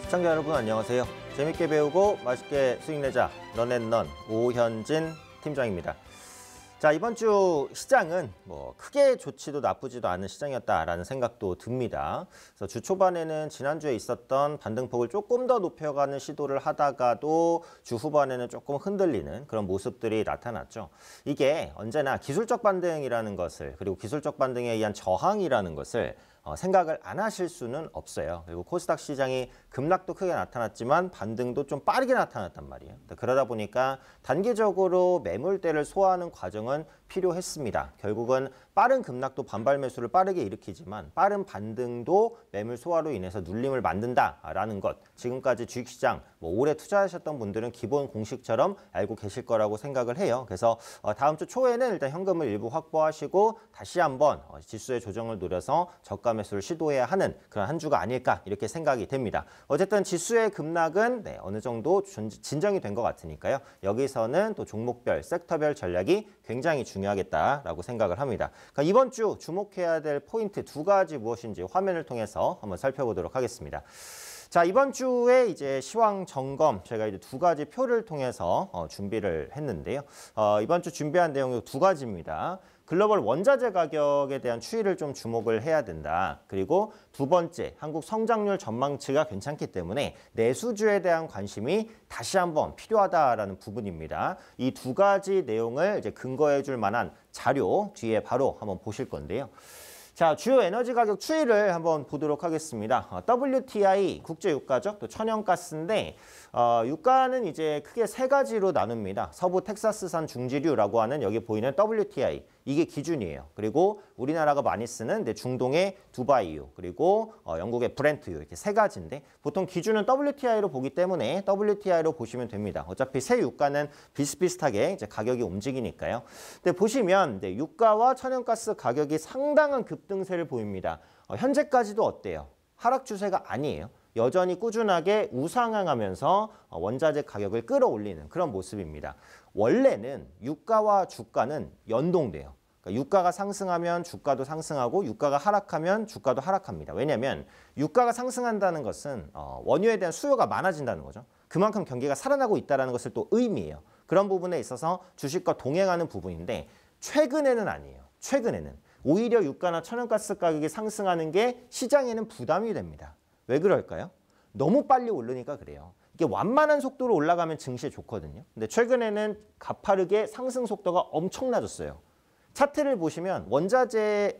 시청자 여러분 안녕하세요. 재밌게 배우고 맛있게 수익 내자 런앤런 오현진 팀장입니다. 자, 이번 주 시장은 크게 좋지도 나쁘지도 않은 시장이었다라는 생각도 듭니다. 그래서 주 초반에는 지난주에 있었던 반등폭을 조금 더 높여가는 시도를 하다가도 주 후반에는 조금 흔들리는 그런 모습들이 나타났죠. 이게 언제나 기술적 반등이라는 것을, 그리고 기술적 반등에 의한 저항이라는 것을 생각을 안 하실 수는 없어요. 그리고 코스닥 시장이 급락도 크게 나타났지만 반등도 좀 빠르게 나타났단 말이에요. 그러다 보니까 단기적으로 매물대를 소화하는 과정은 필요했습니다. 결국은 빠른 급락도 반발 매수를 빠르게 일으키지만 빠른 반등도 매물 소화로 인해서 눌림을 만든다라는 것, 지금까지 주식시장 오래 투자하셨던 분들은 기본 공식처럼 알고 계실 거라고 생각을 해요. 그래서 다음 주 초에는 일단 현금을 일부 확보하시고 다시 한번 지수의 조정을 노려서 저가 매수를 시도해야 하는 그런 한 주가 아닐까 이렇게 생각이 됩니다. 어쨌든 지수의 급락은 어느 정도 진정이 된 것 같으니까요. 여기서는 또 종목별, 섹터별 전략이 굉장히 중요하겠다라고 생각을 합니다. 그러니까 이번 주 주목해야 될 포인트 두 가지 무엇인지 화면을 통해서 한번 살펴보도록 하겠습니다. 자, 이번 주에 이제 시황 점검 제가 이제 두 가지 표를 통해서 준비를 했는데요. 이번 주 준비한 내용이 두 가지입니다. 글로벌 원자재 가격에 대한 추이를 좀 주목을 해야 된다. 그리고 두 번째, 한국 성장률 전망치가 괜찮기 때문에 내수주에 대한 관심이 다시 한번 필요하다라는 부분입니다. 이 두 가지 내용을 이제 근거해 줄 만한 자료 뒤에 바로 한번 보실 건데요. 자, 주요 에너지 가격 추이를 한번 보도록 하겠습니다. WTI 국제유가죠. 또 천연가스인데 유가는 이제 크게 세 가지로 나눕니다. 서부 텍사스산 중지류라고 하는 여기 보이는 WTI, 이게 기준이에요. 그리고 우리나라가 많이 쓰는 중동의 두바이유, 그리고 영국의 브렌트유, 이렇게 세 가지인데 보통 기준은 WTI로 보기 때문에 WTI로 보시면 됩니다. 어차피 세 유가는 비슷비슷하게 이제 가격이 움직이니까요. 근데 보시면 유가와 천연가스 가격이 상당한 급등세를 보입니다. 현재까지도 어때요? 하락 추세가 아니에요. 여전히 꾸준하게 우상향하면서 원자재 가격을 끌어올리는 그런 모습입니다. 원래는 유가와 주가는 연동돼요. 그러니까 유가가 상승하면 주가도 상승하고 유가가 하락하면 주가도 하락합니다. 왜냐하면 유가가 상승한다는 것은 원유에 대한 수요가 많아진다는 거죠. 그만큼 경기가 살아나고 있다는 것을 또 의미해요. 그런 부분에 있어서 주식과 동행하는 부분인데 최근에는 아니에요. 최근에는 오히려 유가나 천연가스 가격이 상승하는 게 시장에는 부담이 됩니다. 왜 그럴까요? 너무 빨리 오르니까 그래요. 이게 완만한 속도로 올라가면 증시에 좋거든요. 근데 최근에는 가파르게 상승 속도가 엄청나졌어요. 차트를 보시면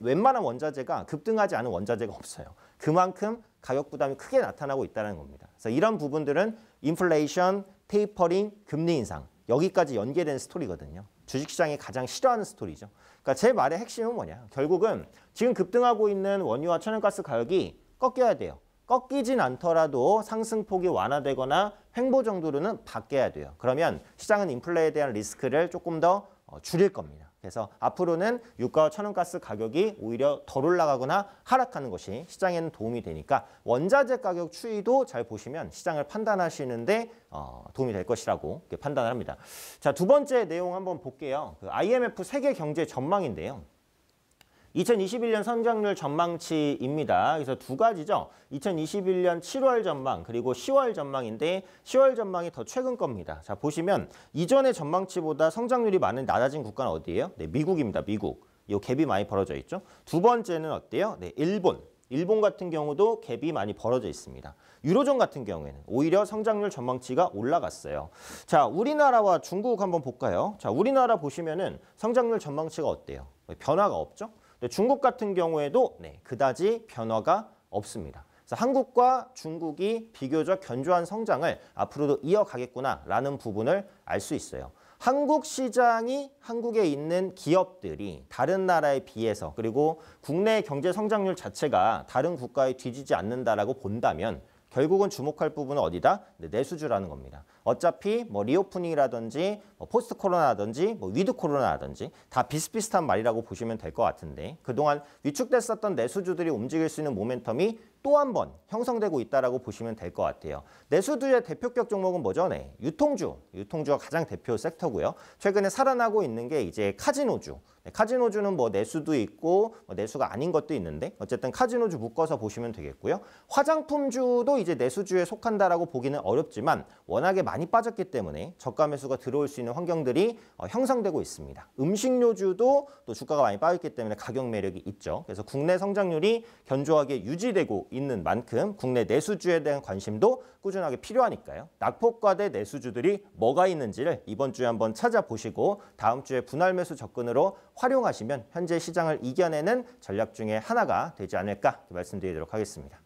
웬만한 원자재가 급등하지 않은 원자재가 없어요. 그만큼 가격 부담이 크게 나타나고 있다는 겁니다. 그래서 이런 부분들은 인플레이션, 테이퍼링, 금리 인상, 여기까지 연계된 스토리거든요. 주식시장이 가장 싫어하는 스토리죠. 그러니까 제 말의 핵심은 뭐냐? 결국은 지금 급등하고 있는 원유와 천연가스 가격이 꺾여야 돼요. 꺾이진 않더라도 상승폭이 완화되거나 횡보 정도로는 바뀌어야 돼요. 그러면 시장은 인플레에 대한 리스크를 조금 더 줄일 겁니다. 그래서 앞으로는 유가와 천연가스 가격이 오히려 덜 올라가거나 하락하는 것이 시장에는 도움이 되니까 원자재 가격 추이도 잘 보시면 시장을 판단하시는데 도움이 될 것이라고 판단을 합니다. 자, 두 번째 내용 한번 볼게요. IMF 세계 경제 전망인데요. 2021년 성장률 전망치입니다. 그래서 두 가지죠. 2021년 7월 전망 그리고 10월 전망인데 10월 전망이 더 최근 겁니다. 자, 보시면 이전의 전망치보다 성장률이 많은 낮아진 국가는 어디예요? 네, 미국입니다. 미국. 이 갭이 많이 벌어져 있죠. 두 번째는 어때요? 네, 일본. 일본 같은 경우도 갭이 많이 벌어져 있습니다. 유로존 같은 경우에는 오히려 성장률 전망치가 올라갔어요. 자, 우리나라와 중국 한번 볼까요? 자, 우리나라 보시면은 성장률 전망치가 어때요? 변화가 없죠? 중국 같은 경우에도 그다지 변화가 없습니다. 그래서 한국과 중국이 비교적 견조한 성장을 앞으로도 이어가겠구나라는 부분을 알 수 있어요. 한국 시장이 한국에 있는 기업들이 다른 나라에 비해서 그리고 국내 경제 성장률 자체가 다른 국가에 뒤지지 않는다라고 본다면 결국은 주목할 부분은 어디다? 내수주라는 겁니다. 어차피 뭐 리오프닝이라든지 뭐 포스트 코로나라든지 뭐 위드 코로나라든지 다 비슷비슷한 말이라고 보시면 될 것 같은데 그동안 위축됐었던 내수주들이 움직일 수 있는 모멘텀이 또 한 번 형성되고 있다라고 보시면 될 것 같아요. 내수주의 대표격 종목은 뭐죠? 네, 유통주가 가장 대표 섹터고요. 최근에 살아나고 있는 게 이제 카지노주. 네, 카지노주는 뭐 내수도 있고 뭐 내수가 아닌 것도 있는데 어쨌든 카지노주 묶어서 보시면 되겠고요. 화장품주도 이제 내수주에 속한다라고 보기는 어렵지만 워낙에 많이 빠졌기 때문에 저가 매수가 들어올 수 있는 환경들이 형성되고 있습니다. 음식료주도 또 주가가 많이 빠졌기 때문에 가격 매력이 있죠. 그래서 국내 성장률이 견조하게 유지되고 있는 만큼 국내 내수주에 대한 관심도 꾸준하게 필요하니까요. 낙폭과대 내수주들이 뭐가 있는지를 이번 주에 한번 찾아보시고 다음 주에 분할 매수 접근으로 활용하시면 현재 시장을 이겨내는 전략 중에 하나가 되지 않을까 말씀드리도록 하겠습니다.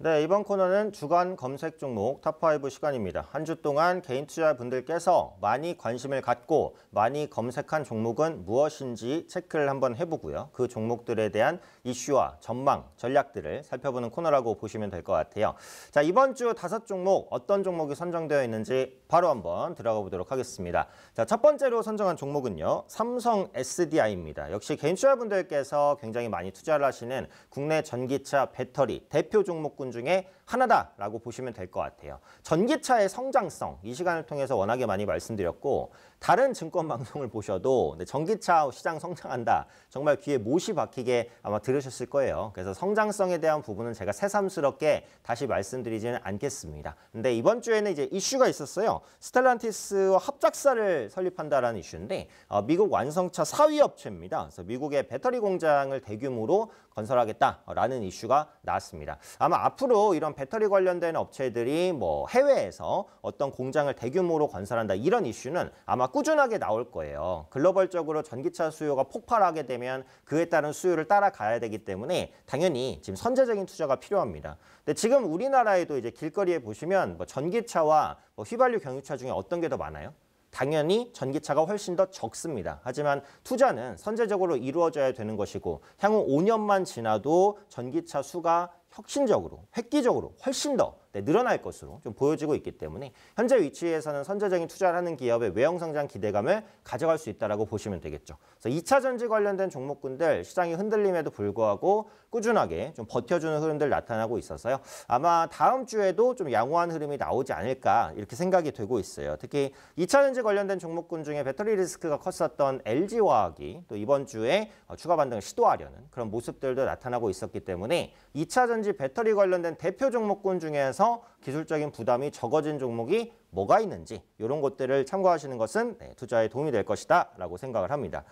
네, 이번 코너는 주간 검색 종목 탑5 시간입니다. 한 주 동안 개인 투자분들께서 많이 관심을 갖고 많이 검색한 종목은 무엇인지 체크를 한번 해보고요. 그 종목들에 대한 이슈와 전망, 전략들을 살펴보는 코너라고 보시면 될 것 같아요. 자, 이번 주 5종목 어떤 종목이 선정되어 있는지 바로 한번 들어가 보도록 하겠습니다. 자, 첫 번째로 선정한 종목은요. 삼성 SDI입니다. 역시 개인 투자분들께서 굉장히 많이 투자를 하시는 국내 전기차 배터리 대표 종목군 중에 하나다라고 보시면 될 것 같아요. 전기차의 성장성, 이 시간을 통해서 워낙에 많이 말씀드렸고 다른 증권 방송을 보셔도 전기차 시장 성장한다. 정말 귀에 못이 박히게 아마 들으셨을 거예요. 그래서 성장성에 대한 부분은 제가 새삼스럽게 다시 말씀드리지는 않겠습니다. 근데 이번 주에는 이제 이슈가 있었어요. 스텔란티스와 합작사를 설립한다라는 이슈인데 미국 완성차 4위 업체입니다. 그래서 미국의 배터리 공장을 대규모로 건설하겠다라는 이슈가 나왔습니다. 아마 앞으로 이런 배터리 관련된 업체들이 뭐 해외에서 어떤 공장을 대규모로 건설한다 이런 이슈는 아마 꾸준하게 나올 거예요. 글로벌적으로 전기차 수요가 폭발하게 되면 그에 따른 수요를 따라가야 되기 때문에 당연히 지금 선제적인 투자가 필요합니다. 근데 지금 우리나라에도 이제 길거리에 보시면 뭐 전기차와 뭐 휘발유 경유차 중에 어떤 게 더 많아요? 당연히 전기차가 훨씬 더 적습니다. 하지만 투자는 선제적으로 이루어져야 되는 것이고 향후 5년만 지나도 전기차 수가 혁신적으로, 획기적으로 훨씬 더 늘어날 것으로 좀 보여지고 있기 때문에 현재 위치에서는 선제적인 투자를 하는 기업의 외형 성장 기대감을 가져갈 수 있다고 보시면 되겠죠. 그래서 2차 전지 관련된 종목군들 시장이 흔들림에도 불구하고 꾸준하게 좀 버텨주는 흐름들 나타나고 있어서요. 아마 다음 주에도 좀 양호한 흐름이 나오지 않을까 이렇게 생각이 되고 있어요. 특히 2차 전지 관련된 종목군 중에 배터리 리스크가 컸었던 LG화학이 또 이번 주에 추가 반등을 시도하려는 그런 모습들도 나타나고 있었기 때문에 2차 전지 배터리 관련된 대표 종목군 중에서 기술적인 부담이 적어진 종목이 뭐가 있는지 이런 것들을 참고하시는 것은 투자에 도움이 될 것이다 라고 생각을 합니다.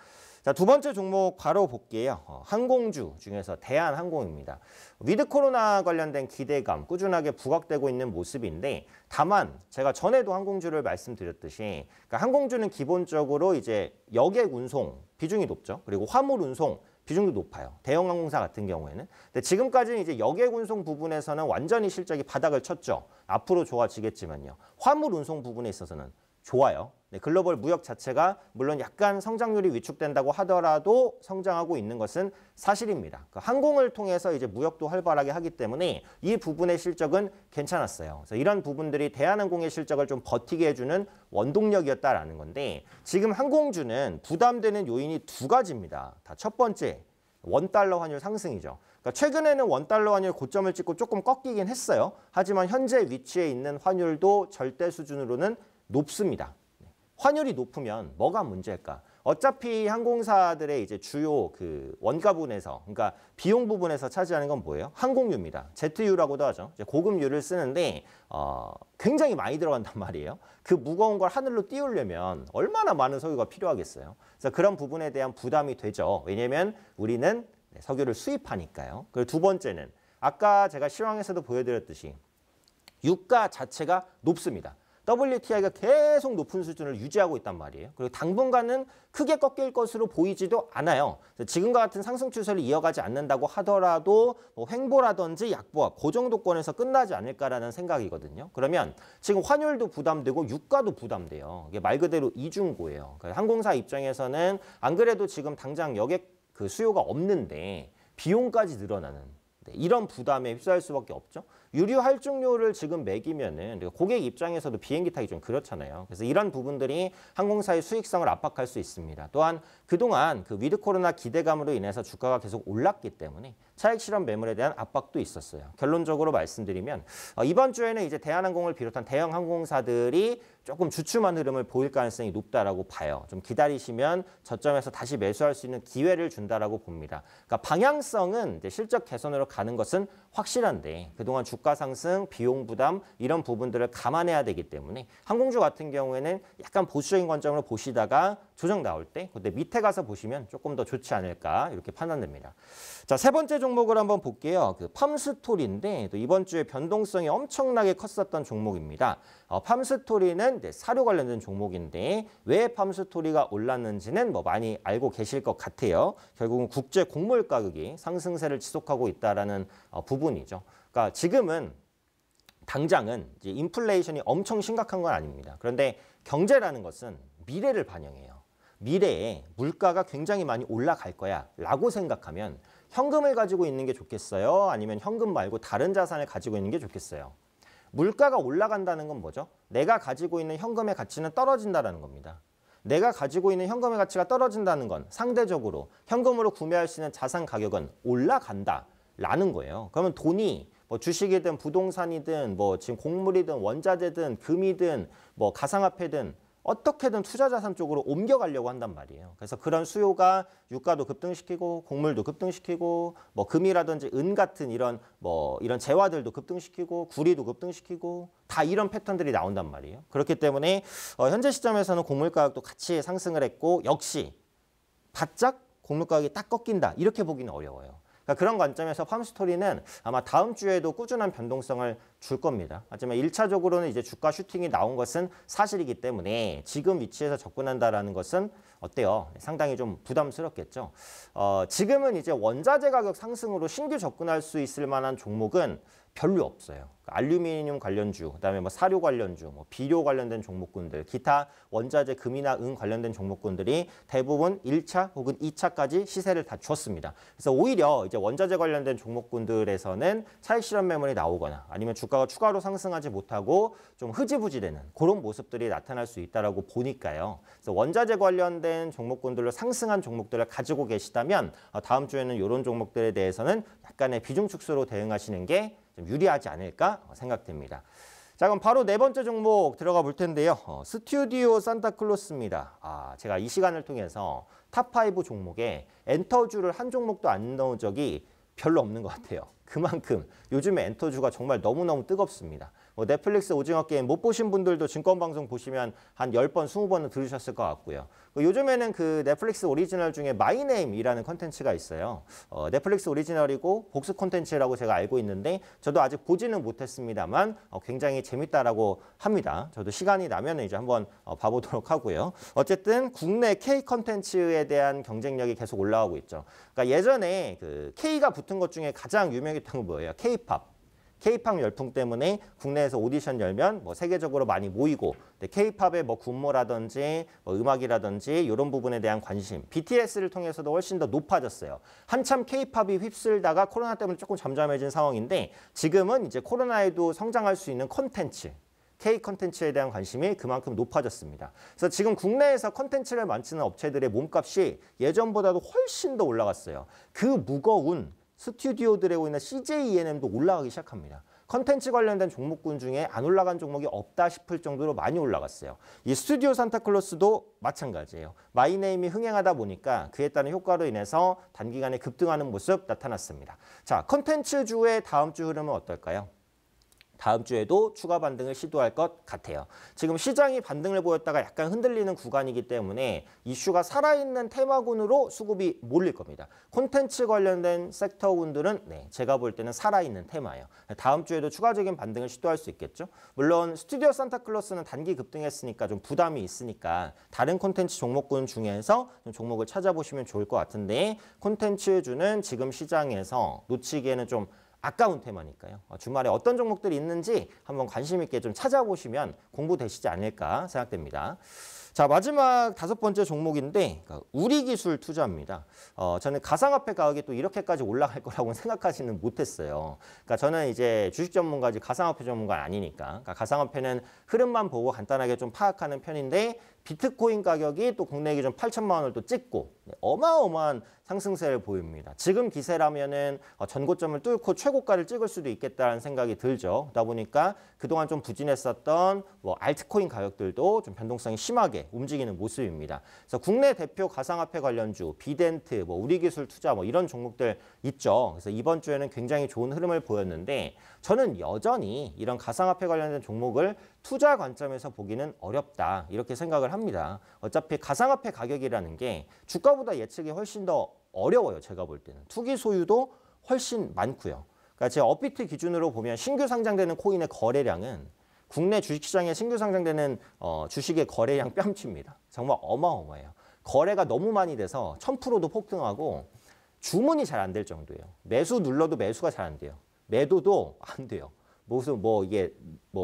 자, 두 번째 종목 바로 볼게요. 항공주 중에서 대한항공입니다. 위드 코로나 관련된 기대감 꾸준하게 부각되고 있는 모습인데 다만 제가 전에도 항공주를 말씀드렸듯이 그러니까 항공주는 기본적으로 이제 여객 운송 비중이 높죠. 그리고 화물 운송 비중도 높아요. 대형 항공사 같은 경우에는. 근데 지금까지는 이제 여객 운송 부분에서는 완전히 실적이 바닥을 쳤죠. 앞으로 좋아지겠지만요. 화물 운송 부분에 있어서는 좋아요. 네, 글로벌 무역 자체가 물론 약간 성장률이 위축된다고 하더라도 성장하고 있는 것은 사실입니다. 그 항공을 통해서 이제 무역도 활발하게 하기 때문에 이 부분의 실적은 괜찮았어요. 그래서 이런 부분들이 대한항공의 실적을 좀 버티게 해주는 원동력이었다라는 건데 지금 항공주는 부담되는 요인이 두 가지입니다. 다 첫 번째, 원달러 환율 상승이죠. 그러니까 최근에는 원달러 환율 고점을 찍고 조금 꺾이긴 했어요. 하지만 현재 위치에 있는 환율도 절대 수준으로는 높습니다. 환율이 높으면 뭐가 문제일까? 어차피 항공사들의 이제 주요 그 원가 부분에서, 그러니까 비용 부분에서 차지하는 건 뭐예요? 항공유입니다. 제트유라고도 하죠. 이제 고급유를 쓰는데 굉장히 많이 들어간단 말이에요. 그 무거운 걸 하늘로 띄우려면 얼마나 많은 석유가 필요하겠어요. 그래서 그런 부분에 대한 부담이 되죠. 왜냐하면 우리는 석유를 수입하니까요. 그리고 두 번째는 아까 제가 시황에서도 보여드렸듯이 유가 자체가 높습니다. WTI가 계속 높은 수준을 유지하고 있단 말이에요. 그리고 당분간은 크게 꺾일 것으로 보이지도 않아요. 지금과 같은 상승 추세를 이어가지 않는다고 하더라도 뭐 횡보라든지 약보합, 그 정도권에서 끝나지 않을까라는 생각이거든요. 그러면 지금 환율도 부담되고 유가도 부담돼요. 이게 말 그대로 이중고예요. 그러니까 항공사 입장에서는 안 그래도 지금 당장 여객 그 수요가 없는데 비용까지 늘어나는 이런 부담에 휩싸일 수밖에 없죠. 유류 할증료를 지금 매기면은 고객 입장에서도 비행기 타기 좀 그렇잖아요. 그래서 이런 부분들이 항공사의 수익성을 압박할 수 있습니다. 또한 그동안 그 위드 코로나 기대감으로 인해서 주가가 계속 올랐기 때문에 차익 실현 매물에 대한 압박도 있었어요. 결론적으로 말씀드리면 이번 주에는 이제 대한항공을 비롯한 대형 항공사들이 조금 주춤한 흐름을 보일 가능성이 높다라고 봐요. 좀 기다리시면 저점에서 다시 매수할 수 있는 기회를 준다라고 봅니다. 그러니까 방향성은 이제 실적 개선으로 가는 것은 확실한데 그동안 주가 상승, 비용 부담 이런 부분들을 감안해야 되기 때문에 항공주 같은 경우에는 약간 보수적인 관점으로 보시다가 조정 나올 때 그때 밑에 가서 보시면 조금 더 좋지 않을까 이렇게 판단됩니다. 자, 세 번째 종목을 한번 볼게요. 그 팜스토리인데 또 이번 주에 변동성이 엄청나게 컸었던 종목입니다. 팜스토리는 사료 관련된 종목인데 왜 팜스토리가 올랐는지는 뭐 많이 알고 계실 것 같아요. 결국은 국제 곡물 가격이 상승세를 지속하고 있다라는 부분이죠. 그러니까 지금은 당장은 이제 인플레이션이 엄청 심각한 건 아닙니다. 그런데 경제라는 것은 미래를 반영해요. 미래에 물가가 굉장히 많이 올라갈 거야 라고 생각하면 현금을 가지고 있는 게 좋겠어요? 아니면 현금 말고 다른 자산을 가지고 있는 게 좋겠어요? 물가가 올라간다는 건 뭐죠? 내가 가지고 있는 현금의 가치는 떨어진다는 겁니다. 내가 가지고 있는 현금의 가치가 떨어진다는 건 상대적으로 현금으로 구매할 수 있는 자산 가격은 올라간다라는 거예요. 그러면 돈이 뭐 주식이든 부동산이든 뭐 지금 곡물이든 원자재든 금이든 뭐 가상화폐든 어떻게든 투자자산 쪽으로 옮겨가려고 한단 말이에요. 그래서 그런 수요가 유가도 급등시키고 곡물도 급등시키고 뭐 금이라든지 은 같은 이런 재화들도 급등시키고 구리도 급등시키고 다 이런 패턴들이 나온단 말이에요. 그렇기 때문에 현재 시점에서는 곡물 가격도 같이 상승을 했고 역시 바짝 곡물 가격이 딱 꺾인다 이렇게 보기는 어려워요. 그러니까 그런 관점에서 팜스토리는 아마 다음 주에도 꾸준한 변동성을 줄 겁니다. 하지만 1차적으로는 이제 주가 슈팅이 나온 것은 사실이기 때문에 지금 위치에서 접근한다라는 것은 어때요? 상당히 좀 부담스럽겠죠. 지금은 이제 원자재 가격 상승으로 신규 접근할 수 있을 만한 종목은 별로 없어요. 알루미늄 관련주, 그다음에 뭐 사료 관련주, 뭐 비료 관련된 종목군들, 기타 원자재 금이나 은 관련된 종목군들이 대부분 1차 혹은 2차까지 시세를 다 줬습니다. 그래서 오히려 이제 원자재 관련된 종목군들에서는 차익 실현 매물이 나오거나 아니면 주가가 추가로 상승하지 못하고 좀 흐지부지되는 그런 모습들이 나타날 수 있다라고 보니까요. 그래서 원자재 관련된 종목군들로 상승한 종목들을 가지고 계시다면 다음 주에는 이런 종목들에 대해서는 약간의 비중 축소로 대응하시는 게 좀 유리하지 않을까 생각됩니다. 자, 그럼 바로 네 번째 종목 들어가 볼 텐데요. 스튜디오 산타클로스입니다. 제가 이 시간을 통해서 탑5 종목에 엔터주를 한 종목도 안 넣은 적이 별로 없는 것 같아요. 그만큼 요즘에 엔터주가 정말 너무너무 뜨겁습니다. 넷플릭스 오징어 게임 못 보신 분들도 증권방송 보시면 한 10번, 20번은 들으셨을 것 같고요. 요즘에는 그 넷플릭스 오리지널 중에 마이네임이라는 콘텐츠가 있어요. 넷플릭스 오리지널이고 복수 콘텐츠라고 제가 알고 있는데 저도 아직 보지는 못했습니다만 굉장히 재밌다라고 합니다. 저도 시간이 나면 이제 한번 봐보도록 하고요. 어쨌든 국내 K 콘텐츠에 대한 경쟁력이 계속 올라가고 있죠. 그러니까 예전에 그 K가 붙은 것 중에 가장 유명했던 건 뭐예요? K-팝. K-팝 열풍 때문에 국내에서 오디션 열면 뭐 세계적으로 많이 모이고 K-팝의 뭐 군무라든지 뭐 음악이라든지 이런 부분에 대한 관심 BTS를 통해서도 훨씬 더 높아졌어요. 한참 K-팝이 휩쓸다가 코로나 때문에 조금 잠잠해진 상황인데 지금은 이제 코로나에도 성장할 수 있는 콘텐츠 K 콘텐츠에 대한 관심이 그만큼 높아졌습니다. 그래서 지금 국내에서 콘텐츠를 만드는 업체들의 몸값이 예전보다도 훨씬 더 올라갔어요. 그 무거운 스튜디오들에 있는 CJ ENM도 올라가기 시작합니다. 컨텐츠 관련된 종목군 중에 안 올라간 종목이 없다 싶을 정도로 많이 올라갔어요. 이 스튜디오 산타클로스도 마찬가지예요. 마이네임이 흥행하다 보니까 그에 따른 효과로 인해서 단기간에 급등하는 모습 나타났습니다. 자, 컨텐츠주의 다음 주 흐름은 어떨까요? 다음 주에도 추가 반등을 시도할 것 같아요. 지금 시장이 반등을 보였다가 약간 흔들리는 구간이기 때문에 이슈가 살아있는 테마군으로 수급이 몰릴 겁니다. 콘텐츠 관련된 섹터군들은 제가 볼 때는 살아있는 테마예요. 다음 주에도 추가적인 반등을 시도할 수 있겠죠. 물론 스튜디오 산타클로스는 단기 급등했으니까 좀 부담이 있으니까 다른 콘텐츠 종목군 중에서 좀 종목을 찾아보시면 좋을 것 같은데 콘텐츠주는 지금 시장에서 놓치기에는 좀 아까운 테마니까요. 주말에 어떤 종목들이 있는지 한번 관심 있게 좀 찾아보시면 공부되시지 않을까 생각됩니다. 자, 마지막 5번째 종목인데 우리기술 투자입니다. 저는 가상화폐 가격이 또 이렇게까지 올라갈 거라고는 생각하지는 못했어요. 그러니까 저는 이제 주식 전문가지 가상화폐 전문가 아니니까. 그러니까 가상화폐는 흐름만 보고 간단하게 좀 파악하는 편인데 비트코인 가격이 또 국내 기준 8천만 원을 또 찍고 어마어마한 상승세를 보입니다. 지금 기세라면은 전고점을 뚫고 최고가를 찍을 수도 있겠다는 생각이 들죠. 그러다 보니까 그동안 좀 부진했었던 알트코인 가격들도 좀 변동성이 심하게 움직이는 모습입니다. 그래서 국내 대표 가상화폐 관련주, 비덴트, 우리기술 투자 이런 종목들 있죠. 그래서 이번 주에는 굉장히 좋은 흐름을 보였는데 저는 여전히 이런 가상화폐 관련된 종목을 투자 관점에서 보기는 어렵다 이렇게 생각을 합니다. 어차피 가상화폐 가격이라는 게 주가보다 예측이 훨씬 더 어려워요. 제가 볼 때는. 투기 소유도 훨씬 많고요. 그러니까 제가 업비트 기준으로 보면 신규 상장되는 코인의 거래량은 국내 주식시장에 신규 상장되는 주식의 거래량 뺨칩니다. 정말 어마어마해요. 거래가 너무 많이 돼서 1000%도 폭등하고 주문이 잘 안 될 정도예요. 매수 눌러도 매수가 잘 안 돼요. 매도도 안 돼요. 무슨 이게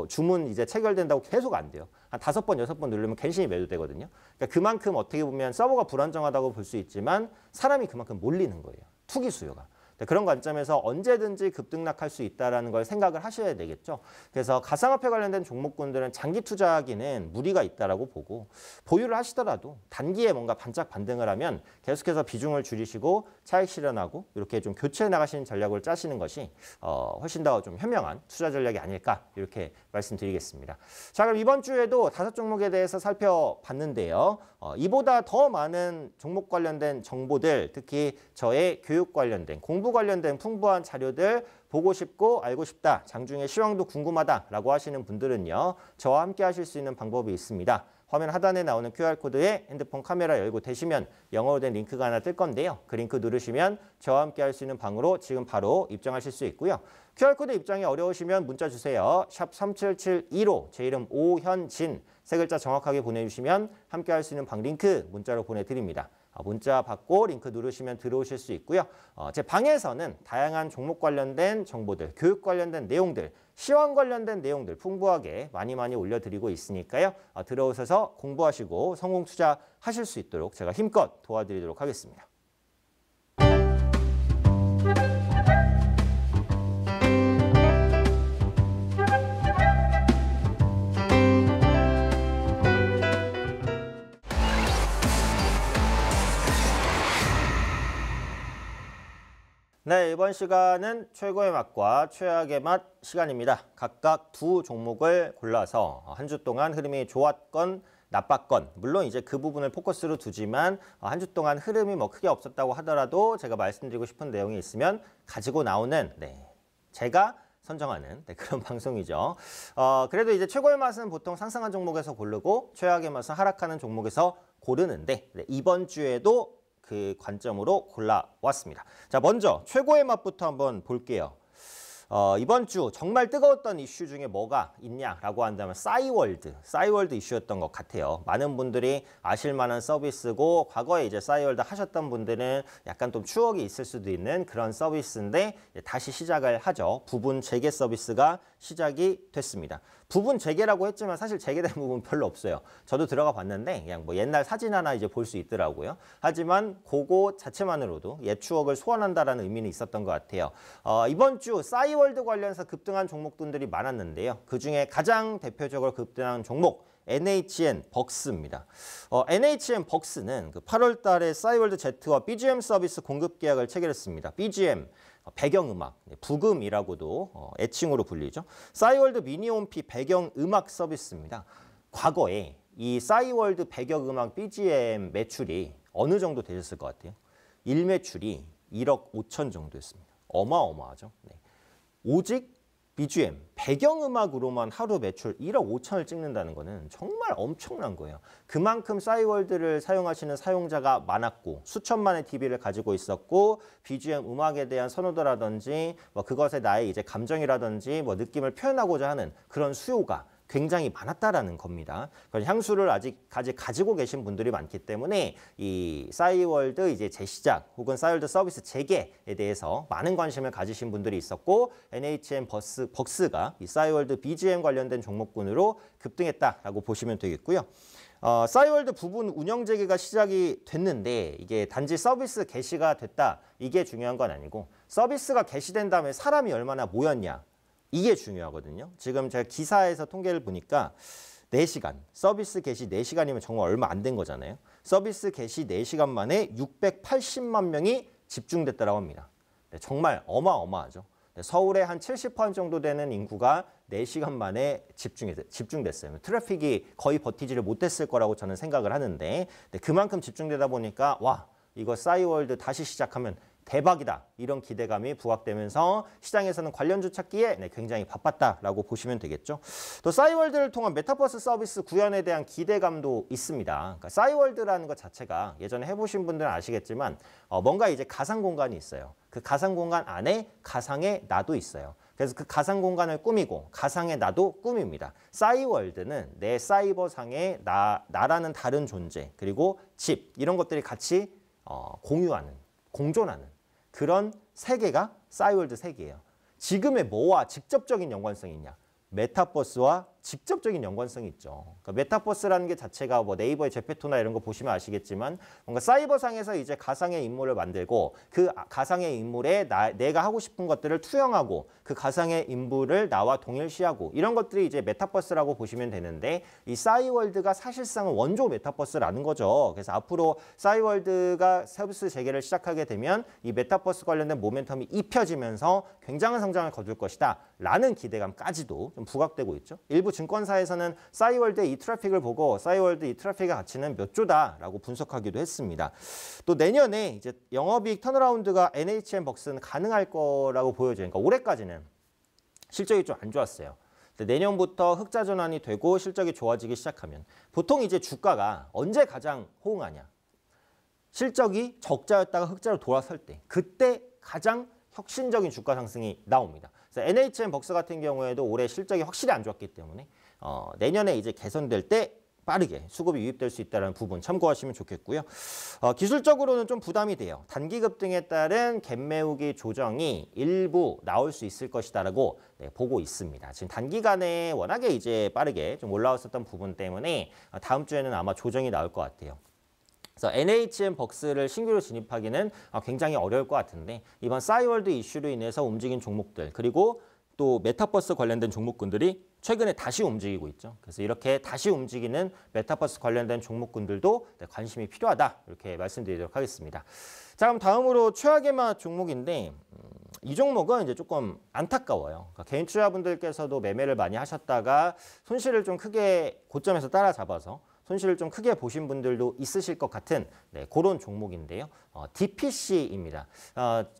주문 이제 체결된다고 계속 안 돼요. 한 5번, 6번 누르면 갱신이 매도되거든요. 그러니까 그만큼 어떻게 보면 서버가 불안정하다고 볼 수 있지만 사람이 그만큼 몰리는 거예요. 투기 수요가. 그런 관점에서 언제든지 급등락할 수 있다는 걸 생각을 하셔야 되겠죠. 그래서 가상화폐 관련된 종목군들은 장기 투자하기는 무리가 있다라고 보고 보유를 하시더라도 단기에 뭔가 반짝 반등을 하면 계속해서 비중을 줄이시고 차익 실현하고 이렇게 좀 교체해 나가시는 전략을 짜시는 것이 훨씬 더 좀 현명한 투자 전략이 아닐까 이렇게 말씀드리겠습니다. 자, 그럼 이번 주에도 5종목에 대해서 살펴봤는데요. 이보다 더 많은 종목 관련된 정보들, 특히 저의 교육 관련된 공부 관련된 풍부한 자료들 보고 싶고 알고 싶다, 장중에 시황도 궁금하다라고 하시는 분들은요. 저와 함께 하실 수 있는 방법이 있습니다. 화면 하단에 나오는 QR코드에 핸드폰 카메라 열고 대시면 영어로 된 링크가 하나 뜰 건데요. 그 링크 누르시면 저와 함께 할 수 있는 방으로 지금 바로 입장하실 수 있고요. QR코드 입장이 어려우시면 문자 주세요. 샵 3772로 제 이름 오현진 세 글자 정확하게 보내주시면 함께 할 수 있는 방 링크 문자로 보내드립니다. 문자 받고 링크 누르시면 들어오실 수 있고요. 제 방에서는 다양한 종목 관련된 정보들, 교육 관련된 내용들, 시황 관련된 내용들 풍부하게 많이 올려드리고 있으니까요. 들어오셔서 공부하시고 성공 투자하실 수 있도록 제가 힘껏 도와드리도록 하겠습니다. 네, 이번 시간은 최고의 맛과 최악의 맛 시간입니다. 각각 두 종목을 골라서 한 주 동안 흐름이 좋았건 나빴건 물론 이제 그 부분을 포커스로 두지만 한 주 동안 흐름이 크게 없었다고 하더라도 제가 말씀드리고 싶은 내용이 있으면 가지고 나오는 제가 선정하는 그런 방송이죠. 그래도 이제 최고의 맛은 보통 상승한 종목에서 고르고 최악의 맛은 하락하는 종목에서 고르는데 이번 주에도 그 관점으로 골라왔습니다. 자, 먼저 최고의 맛부터 한번 볼게요. 이번 주 정말 뜨거웠던 이슈 중에 뭐가 있냐라고 한다면 싸이월드 이슈였던 것 같아요. 많은 분들이 아실 만한 서비스고 과거에 이제 싸이월드 하셨던 분들은 약간 좀 추억이 있을 수도 있는 그런 서비스인데 다시 시작을 하죠. 부분 재개 서비스가 시작이 됐습니다. 부분 재개라고 했지만 사실 재개된 부분 별로 없어요. 저도 들어가 봤는데 그냥 옛날 사진 하나 이제 볼 수 있더라고요. 하지만 그거 자체만으로도 옛 추억을 소환한다라는 의미는 있었던 것 같아요. 이번 주 싸이월드 관련해서 급등한 종목들이 많았는데요. 그중에 가장 대표적으로 급등한 종목 NHN 벅스입니다. NHN 벅스는 8월 달에 싸이월드 Z와 BGM 서비스 공급 계약을 체결했습니다. BGM 배경음악, 부금이라고도 애칭으로 불리죠. 싸이월드 미니홈피 배경음악 서비스입니다. 과거에 이 싸이월드 배경음악 BGM 매출이 어느 정도 되셨을 것 같아요? 일 매출이 1억 5천 정도였습니다. 어마어마하죠. 오직 BGM, 배경음악으로만 하루 매출 1억 5천을 찍는다는 거는 정말 엄청난 거예요. 그만큼 싸이월드를 사용하시는 사용자가 많았고 수천만의 TV를 가지고 있었고 BGM 음악에 대한 선호도라든지 뭐 그것에 나의 이제 감정이라든지 뭐 느낌을 표현하고자 하는 그런 수요가 굉장히 많았다라는 겁니다. 향수를 아직 가지고 계신 분들이 많기 때문에 이 싸이월드 이제 재시작 혹은 싸이월드 서비스 재개에 대해서 많은 관심을 가지신 분들이 있었고 NHN 벅스가 이 싸이월드 BGM 관련된 종목군으로 급등했다라고 보시면 되겠고요. 싸이월드 부분 운영 재개가 시작이 됐는데 이게 단지 서비스 개시가 됐다 이게 중요한 건 아니고 서비스가 개시된 다음에 사람이 얼마나 모였냐 이게 중요하거든요. 지금 제가 기사에서 통계를 보니까 4시간, 서비스 개시 4시간이면 정말 얼마 안 된 거잖아요. 서비스 개시 4시간 만에 680만 명이 집중됐다고 합니다. 네, 정말 어마어마하죠. 네, 서울의 한 70% 정도 되는 인구가 4시간 만에 집중됐어요. 트래픽이 거의 버티지를 못했을 거라고 저는 생각을 하는데 네, 그만큼 집중되다 보니까 와, 이거 싸이월드 다시 시작하면 대박이다. 이런 기대감이 부각되면서 시장에서는 관련주 찾기에 굉장히 바빴다라고 보시면 되겠죠. 또 싸이월드를 통한 메타버스 서비스 구현에 대한 기대감도 있습니다. 그러니까 싸이월드라는 것 자체가 예전에 해보신 분들은 아시겠지만 뭔가 이제 가상 공간이 있어요. 그 가상 공간 안에 가상의 나도 있어요. 그래서 그 가상 공간을 꾸미고 가상의 나도 꾸밉니다. 싸이월드는 내 사이버상의 나라는 다른 존재 그리고 집 이런 것들이 같이 공유하는 공존하는 그런 세계가 싸이월드 세계예요. 지금의 뭐와 직접적인 연관성이 있냐? 메타버스와 직접적인 연관성이 있죠. 그러니까 메타버스라는 게 자체가 뭐 네이버의 제페토나 이런 거 보시면 아시겠지만 뭔가 사이버상에서 이제 가상의 인물을 만들고 그 가상의 인물에 내가 하고 싶은 것들을 투영하고 그 가상의 인물을 나와 동일시하고 이런 것들이 이제 메타버스라고 보시면 되는데 이 싸이월드가 사실상은 원조 메타버스라는 거죠. 그래서 앞으로 싸이월드가 서비스 재개를 시작하게 되면 이 메타버스 관련된 모멘텀이 입혀지면서 굉장한 성장을 거둘 것이다 라는 기대감까지도 좀 부각되고 있죠. 일부 증권사에서는 싸이월드의 이 트래픽을 보고 싸이월드 이 트래픽의 가치는 몇 조다라고 분석하기도 했습니다. 또 내년에 이제 영업이익 턴어라운드가 NHN 벅스는 가능할 거라고 보여져요. 그러니까 올해까지는 실적이 좀 안 좋았어요. 근데 내년부터 흑자 전환이 되고 실적이 좋아지기 시작하면 보통 이제 주가가 언제 가장 호응하냐? 실적이 적자였다가 흑자로 돌아설 때 그때 가장 혁신적인 주가 상승이 나옵니다. 그래서 NHN 벅스 같은 경우에도 올해 실적이 확실히 안 좋았기 때문에 내년에 이제 개선될 때 빠르게 수급이 유입될 수 있다는 부분 참고하시면 좋겠고요. 기술적으로는 좀 부담이 돼요. 단기 급등에 따른 갭 메우기 조정이 일부 나올 수 있을 것이다라고 보고 있습니다. 지금 단기간에 워낙에 이제 빠르게 좀 올라왔었던 부분 때문에 다음 주에는 아마 조정이 나올 것 같아요. 그래서 NHN 벅스를 신규로 진입하기는 굉장히 어려울 것 같은데 이번 싸이월드 이슈로 인해서 움직인 종목들 그리고 또 메타버스 관련된 종목군들이 최근에 다시 움직이고 있죠. 그래서 이렇게 다시 움직이는 메타버스 관련된 종목군들도 관심이 필요하다 이렇게 말씀드리도록 하겠습니다. 자, 그럼 다음으로 최악의 맛 종목인데 이 종목은 이제 조금 안타까워요. 그러니까 개인 투자분들께서도 매매를 많이 하셨다가 손실을 좀 크게 고점에서 따라잡아서 손실을 좀 크게 보신 분들도 있으실 것 같은 그런 종목인데요. DPC입니다.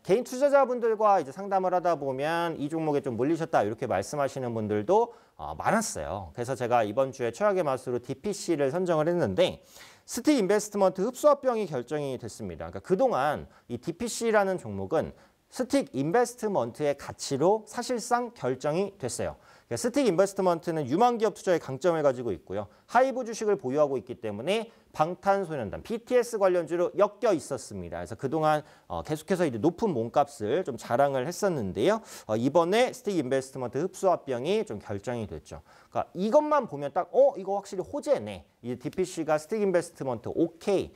개인 투자자분들과 이제 상담을 하다 보면 이 종목에 좀 몰리셨다 이렇게 말씀하시는 분들도 많았어요. 그래서 제가 이번 주에 최악의 맛으로 DPC를 선정을 했는데 스틱 인베스트먼트 흡수합병이 결정이 됐습니다. 그러니까 그동안 이 DPC라는 종목은 스틱 인베스트먼트의 가치로 사실상 결정이 됐어요. 스틱 인베스트먼트는 유망기업 투자의 강점을 가지고 있고요. 하이브 주식을 보유하고 있기 때문에 방탄소년단, BTS 관련주로 엮여 있었습니다. 그래서 그동안 계속해서 이제 높은 몸값을 좀 자랑을 했었는데요. 이번에 스틱 인베스트먼트 흡수합병이 좀 결정이 됐죠. 그러니까 이것만 보면 딱 이거 확실히 호재네. 이 DPC가 스틱 인베스트먼트 오케이.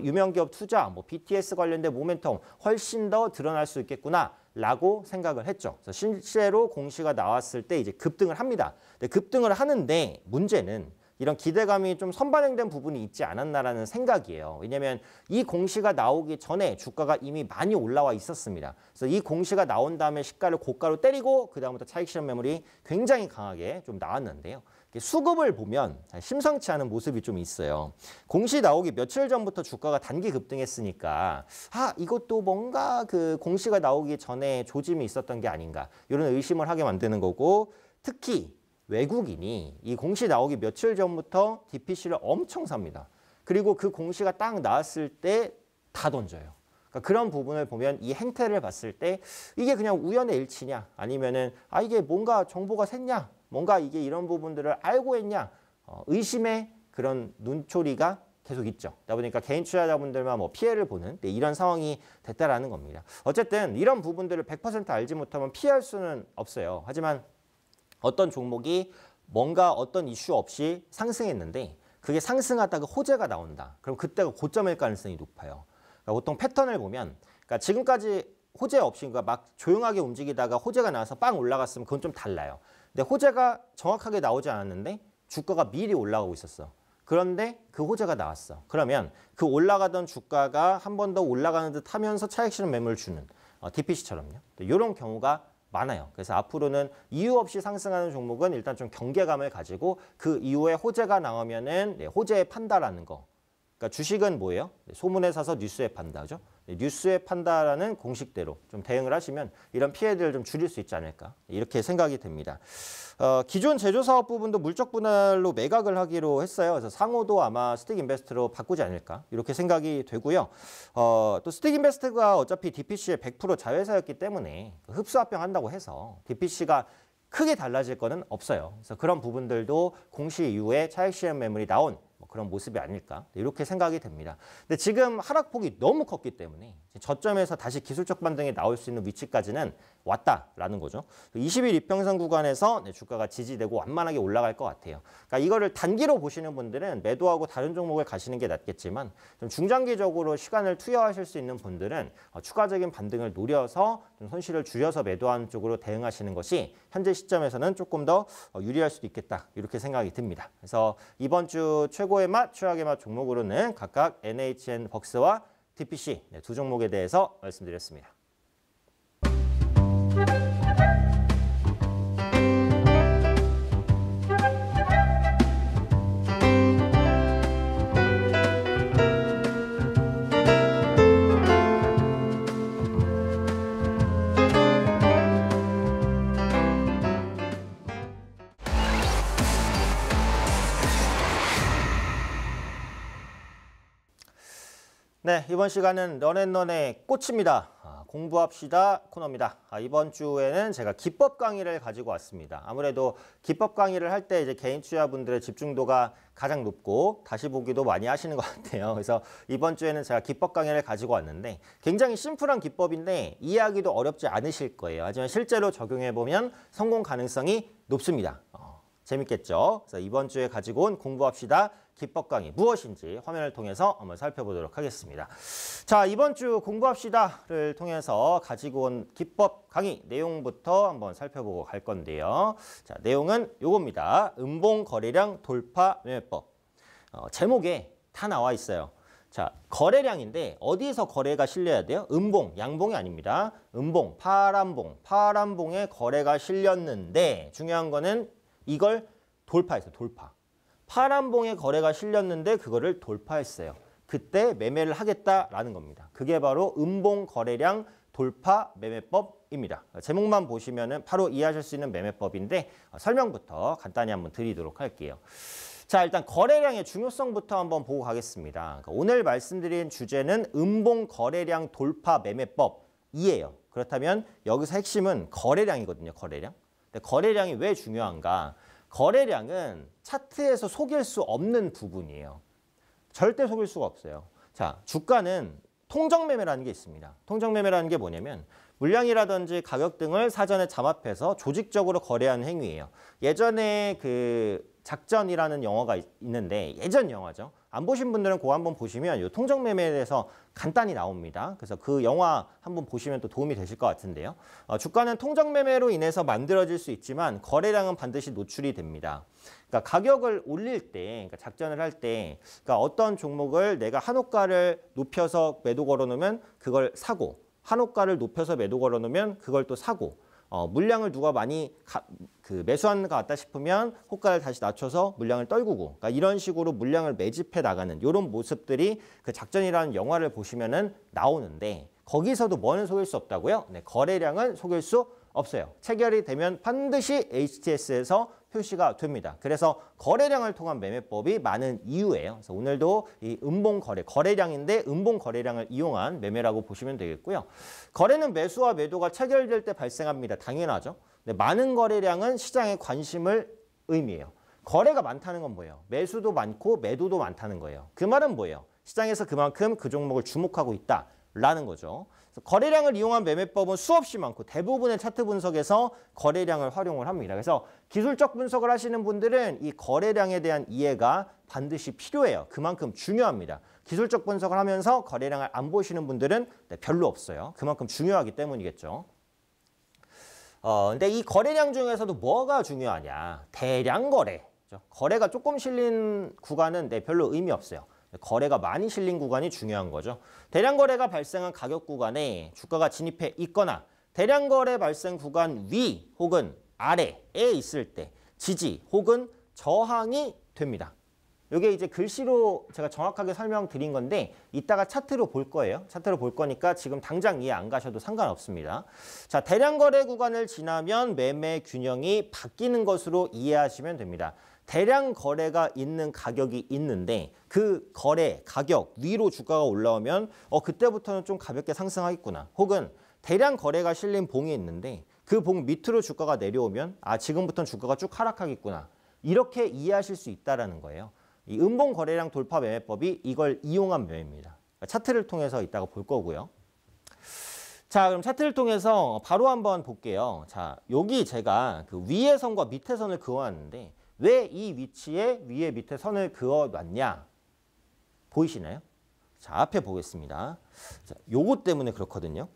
유명기업 투자, 뭐 BTS 관련된 모멘텀 훨씬 더 드러날 수 있겠구나. 라고 생각을 했죠. 그래서 실제로 공시가 나왔을 때 이제 급등을 합니다. 근데 급등을 하는데 문제는 이런 기대감이 좀 선반영된 부분이 있지 않았나라는 생각이에요. 왜냐하면 이 공시가 나오기 전에 주가가 이미 많이 올라와 있었습니다. 그래서 이 공시가 나온 다음에 시가를 고가로 때리고 그다음부터 차익 실현 매물이 굉장히 강하게 좀 나왔는데요. 수급을 보면 심상치 않은 모습이 좀 있어요. 공시 나오기 며칠 전부터 주가가 단기 급등했으니까 이것도 뭔가 그 공시가 나오기 전에 조짐이 있었던 게 아닌가 이런 의심을 하게 만드는 거고, 특히 외국인이 이 공시 나오기 며칠 전부터 DPC를 엄청 삽니다. 그리고 그 공시가 딱 나왔을 때 다 던져요. 그러니까 그런 부분을 보면 이 행태를 봤을 때 이게 그냥 우연의 일치냐, 아니면은 이게 뭔가 정보가 샜냐, 뭔가 이게 이런 부분들을 알고 했냐, 의심의 그런 눈초리가 계속 있죠. 그러다 보니까 개인 투자자분들만 뭐 피해를 보는 이런 상황이 됐다라는 겁니다. 어쨌든 이런 부분들을 100% 알지 못하면 피할 수는 없어요. 하지만 어떤 종목이 뭔가 어떤 이슈 없이 상승했는데 그게 상승하다가 호재가 나온다. 그럼 그때가 고점일 가능성이 높아요. 그러니까 보통 패턴을 보면, 그러니까 지금까지 호재 없이 그러니까 막 조용하게 움직이다가 호재가 나와서 빵 올라갔으면 그건 좀 달라요. 근데 호재가 정확하게 나오지 않았는데 주가가 미리 올라가고 있었어. 그런데 그 호재가 나왔어. 그러면 그 올라가던 주가가 한 번 더 올라가는 듯 하면서 차익 실현 매물을 주는 DPC처럼요. 이런 경우가 많아요. 그래서 앞으로는 이유 없이 상승하는 종목은 일단 좀 경계감을 가지고 그 이후에 호재가 나오면은 호재에 판다라는 거. 그러니까 주식은 뭐예요? 소문에 사서 뉴스에 판다, 그죠? 뉴스에 판다라는 공식대로 좀 대응을 하시면 이런 피해들을 좀 줄일 수 있지 않을까, 이렇게 생각이 됩니다. 기존 제조사업 부분도 물적 분할로 매각을 하기로 했어요. 그래서 상호도 아마 스틱 인베스트로 바꾸지 않을까, 이렇게 생각이 되고요. 또 스틱 인베스트가 어차피 DPC의 100% 자회사였기 때문에 흡수 합병한다고 해서 DPC가 크게 달라질 거는 없어요. 그래서 그런 부분들도 공시 이후에 차익 실현 매물이 나온 그런 모습이 아닐까, 이렇게 생각이 됩니다. 근데 지금 하락폭이 너무 컸기 때문에 저점에서 다시 기술적 반등이 나올 수 있는 위치까지는 왔다라는 거죠. 20일 이평선 구간에서 주가가 지지되고 완만하게 올라갈 것 같아요. 그러니까 이거를 단기로 보시는 분들은 매도하고 다른 종목을 가시는 게 낫겠지만, 좀 중장기적으로 시간을 투여하실 수 있는 분들은 추가적인 반등을 노려서 좀 손실을 줄여서 매도하는 쪽으로 대응하시는 것이 현재 시점에서는 조금 더 유리할 수도 있겠다, 이렇게 생각이 듭니다. 그래서 이번 주 최고의 맛, 최악의 맛 종목으로는 각각 NHN 벅스와 DPC 두 종목에 대해서 말씀드렸습니다. 네, 이번 시간은 런앤런의 꽃입니다. 공부합시다 코너입니다. 이번 주에는 제가 기법 강의를 가지고 왔습니다. 아무래도 기법 강의를 할 때 이제 개인 투자분들의 집중도가 가장 높고 다시 보기도 많이 하시는 것 같아요. 그래서 이번 주에는 제가 기법 강의를 가지고 왔는데 굉장히 심플한 기법인데 이해하기도 어렵지 않으실 거예요. 하지만 실제로 적용해보면 성공 가능성이 높습니다. 재밌겠죠? 그래서 이번 주에 가지고 온 공부합시다 기법 강의 무엇인지 화면을 통해서 한번 살펴보도록 하겠습니다. 자, 이번 주 공부합시다를 통해서 가지고 온 기법 강의 내용부터 한번 살펴보고 갈 건데요. 자, 내용은 요겁니다. 음봉 거래량 돌파 매매법. 제목에 다 나와 있어요. 자, 거래량인데 어디서 거래가 실려야 돼요? 음봉, 양봉이 아닙니다. 음봉, 파란봉에 거래가 실렸는데 중요한 거는 이걸 돌파했어요. 돌파. 파란봉에 거래가 실렸는데 그거를 돌파했어요. 그때 매매를 하겠다라는 겁니다. 그게 바로 음봉 거래량 돌파 매매법입니다. 제목만 보시면은 바로 이해하실 수 있는 매매법인데 설명부터 간단히 한번 드리도록 할게요. 자, 일단 거래량의 중요성부터 한번 보고 가겠습니다. 그러니까 오늘 말씀드린 주제는 음봉 거래량 돌파 매매법이에요. 그렇다면 여기서 핵심은 거래량이거든요. 거래량. 근데 거래량이 왜 중요한가? 거래량은 차트에서 속일 수 없는 부분이에요. 절대 속일 수가 없어요. 자, 주가는 통정매매라는 게 있습니다. 통정매매라는 게 뭐냐면 물량이라든지 가격 등을 사전에 잠합해서 조직적으로 거래하는 행위예요. 예전에 그 작전이라는 영화가 있는데 예전 영화죠. 안 보신 분들은 그거 한번 보시면 이 통정 매매에 대해서 간단히 나옵니다. 그래서 그 영화 한번 보시면 또 도움이 되실 것 같은데요. 주가는 통정 매매로 인해서 만들어질 수 있지만 거래량은 반드시 노출이 됩니다. 그러니까 가격을 올릴 때, 그러니까 작전을 할 때, 그러니까 어떤 종목을 내가 한호가를 높여서 매도 걸어놓으면 그걸 사고, 한호가를 높여서 매도 걸어놓으면 그걸 또 사고, 물량을 누가 많이 매수하는 것 같다 싶으면 호가를 다시 낮춰서 물량을 떨구고, 그러니까 이런 식으로 물량을 매집해 나가는 이런 모습들이 그 작전이라는 영화를 보시면은 나오는데 거기서도 뭐는 속일 수 없다고요? 네, 거래량은 속일 수 없어요. 체결이 되면 반드시 HTS에서 표시가 됩니다. 그래서 거래량을 통한 매매법이 많은 이유예요. 그래서 오늘도 이 음봉 거래, 거래량인데 음봉 거래량을 이용한 매매라고 보시면 되겠고요. 거래는 매수와 매도가 체결될 때 발생합니다. 당연하죠. 네, 많은 거래량은 시장의 관심을 의미해요. 거래가 많다는 건 뭐예요? 매수도 많고 매도도 많다는 거예요. 그 말은 뭐예요? 시장에서 그만큼 그 종목을 주목하고 있다라는 거죠. 거래량을 이용한 매매법은 수없이 많고 대부분의 차트 분석에서 거래량을 활용을 합니다. 그래서 기술적 분석을 하시는 분들은 이 거래량에 대한 이해가 반드시 필요해요. 그만큼 중요합니다. 기술적 분석을 하면서 거래량을 안 보시는 분들은 별로 없어요. 그만큼 중요하기 때문이겠죠. 근데 이 거래량 중에서도 뭐가 중요하냐? 대량 거래. 거래가 조금 실린 구간은 별로 의미 없어요. 거래가 많이 실린 구간이 중요한 거죠. 대량 거래가 발생한 가격 구간에 주가가 진입해 있거나 대량 거래 발생 구간 위 혹은 아래에 있을 때 지지 혹은 저항이 됩니다. 이게 이제 글씨로 제가 정확하게 설명드린 건데 이따가 차트로 볼 거예요. 차트로 볼 거니까 지금 당장 이해 안 가셔도 상관없습니다. 자, 대량 거래 구간을 지나면 매매 균형이 바뀌는 것으로 이해하시면 됩니다. 대량 거래가 있는 가격이 있는데 그 거래 가격 위로 주가가 올라오면 그때부터는 좀 가볍게 상승하겠구나. 혹은 대량 거래가 실린 봉이 있는데 그 봉 밑으로 주가가 내려오면 지금부터는 주가가 쭉 하락하겠구나. 이렇게 이해하실 수 있다는 거예요. 이 음봉 거래량 돌파 매매법이 이걸 이용한 매매입니다. 차트를 통해서 이따가 볼 거고요. 자, 그럼 차트를 통해서 바로 한번 볼게요. 자, 여기 제가 그 위의 선과 밑의 선을 그어놨는데 왜 이 위치에 위에 밑에 선을 그어놨냐? 보이시나요? 자, 앞에 보겠습니다. 자, 요거 때문에 그렇거든요.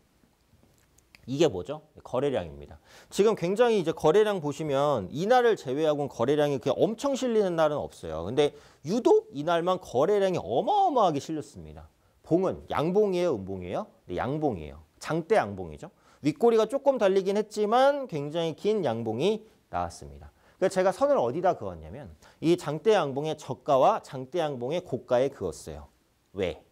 이게 뭐죠? 거래량입니다. 지금 굉장히 이제 거래량 보시면 이날을 제외하고는 거래량이 그냥 엄청 실리는 날은 없어요. 근데 유독 이날만 거래량이 어마어마하게 실렸습니다. 봉은 양봉이에요, 음봉이에요? 네, 양봉이에요. 장대 양봉이죠. 윗꼬리가 조금 달리긴 했지만 굉장히 긴 양봉이 나왔습니다. 그래서 제가 선을 어디다 그었냐면 이 장대 양봉의 저가와 장대 양봉의 고가에 그었어요. 왜?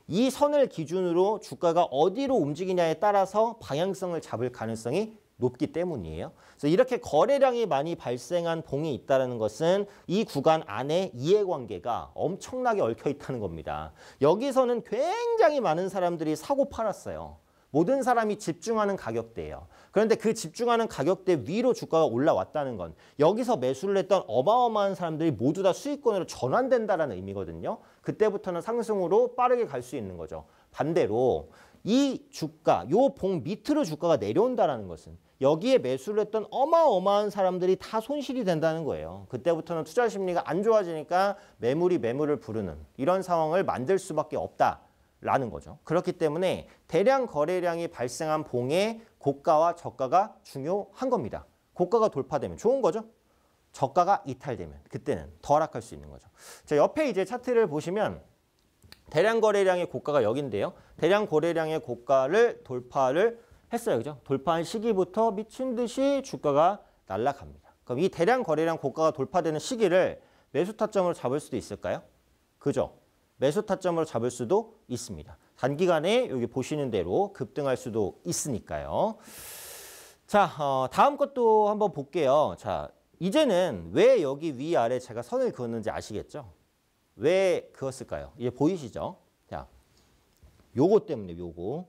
이 선을 기준으로 주가가 어디로 움직이냐에 따라서 방향성을 잡을 가능성이 높기 때문이에요. 그래서 이렇게 거래량이 많이 발생한 봉이 있다는 것은 이 구간 안에 이해관계가 엄청나게 얽혀 있다는 겁니다. 여기서는 굉장히 많은 사람들이 사고 팔았어요. 모든 사람이 집중하는 가격대예요. 그런데 그 집중하는 가격대 위로 주가가 올라왔다는 건 여기서 매수를 했던 어마어마한 사람들이 모두 다 수익권으로 전환된다는 의미거든요. 그때부터는 상승으로 빠르게 갈 수 있는 거죠. 반대로 이 주가, 요 봉 밑으로 주가가 내려온다는 것은 여기에 매수를 했던 어마어마한 사람들이 다 손실이 된다는 거예요. 그때부터는 투자 심리가 안 좋아지니까 매물이 매물을 부르는 이런 상황을 만들 수밖에 없다라는 거죠. 그렇기 때문에 대량 거래량이 발생한 봉의 고가와 저가가 중요한 겁니다. 고가가 돌파되면 좋은 거죠. 저가가 이탈되면 그때는 더 하락할 수 있는 거죠. 자, 옆에 이제 차트를 보시면 대량 거래량의 고가가 여기인데요. 대량 거래량의 고가를 돌파를 했어요. 그죠? 돌파한 시기부터 미친 듯이 주가가 날아갑니다. 그럼 이 대량 거래량 고가가 돌파되는 시기를 매수 타점으로 잡을 수도 있을까요? 그죠? 매수 타점으로 잡을 수도 있습니다. 단기간에 여기 보시는 대로 급등할 수도 있으니까요. 자, 다음 것도 한번 볼게요. 자, 이제는 왜 여기 위아래 제가 선을 그었는지 아시겠죠? 왜 그었을까요? 이제 보이시죠? 자, 요거 때문에 요거.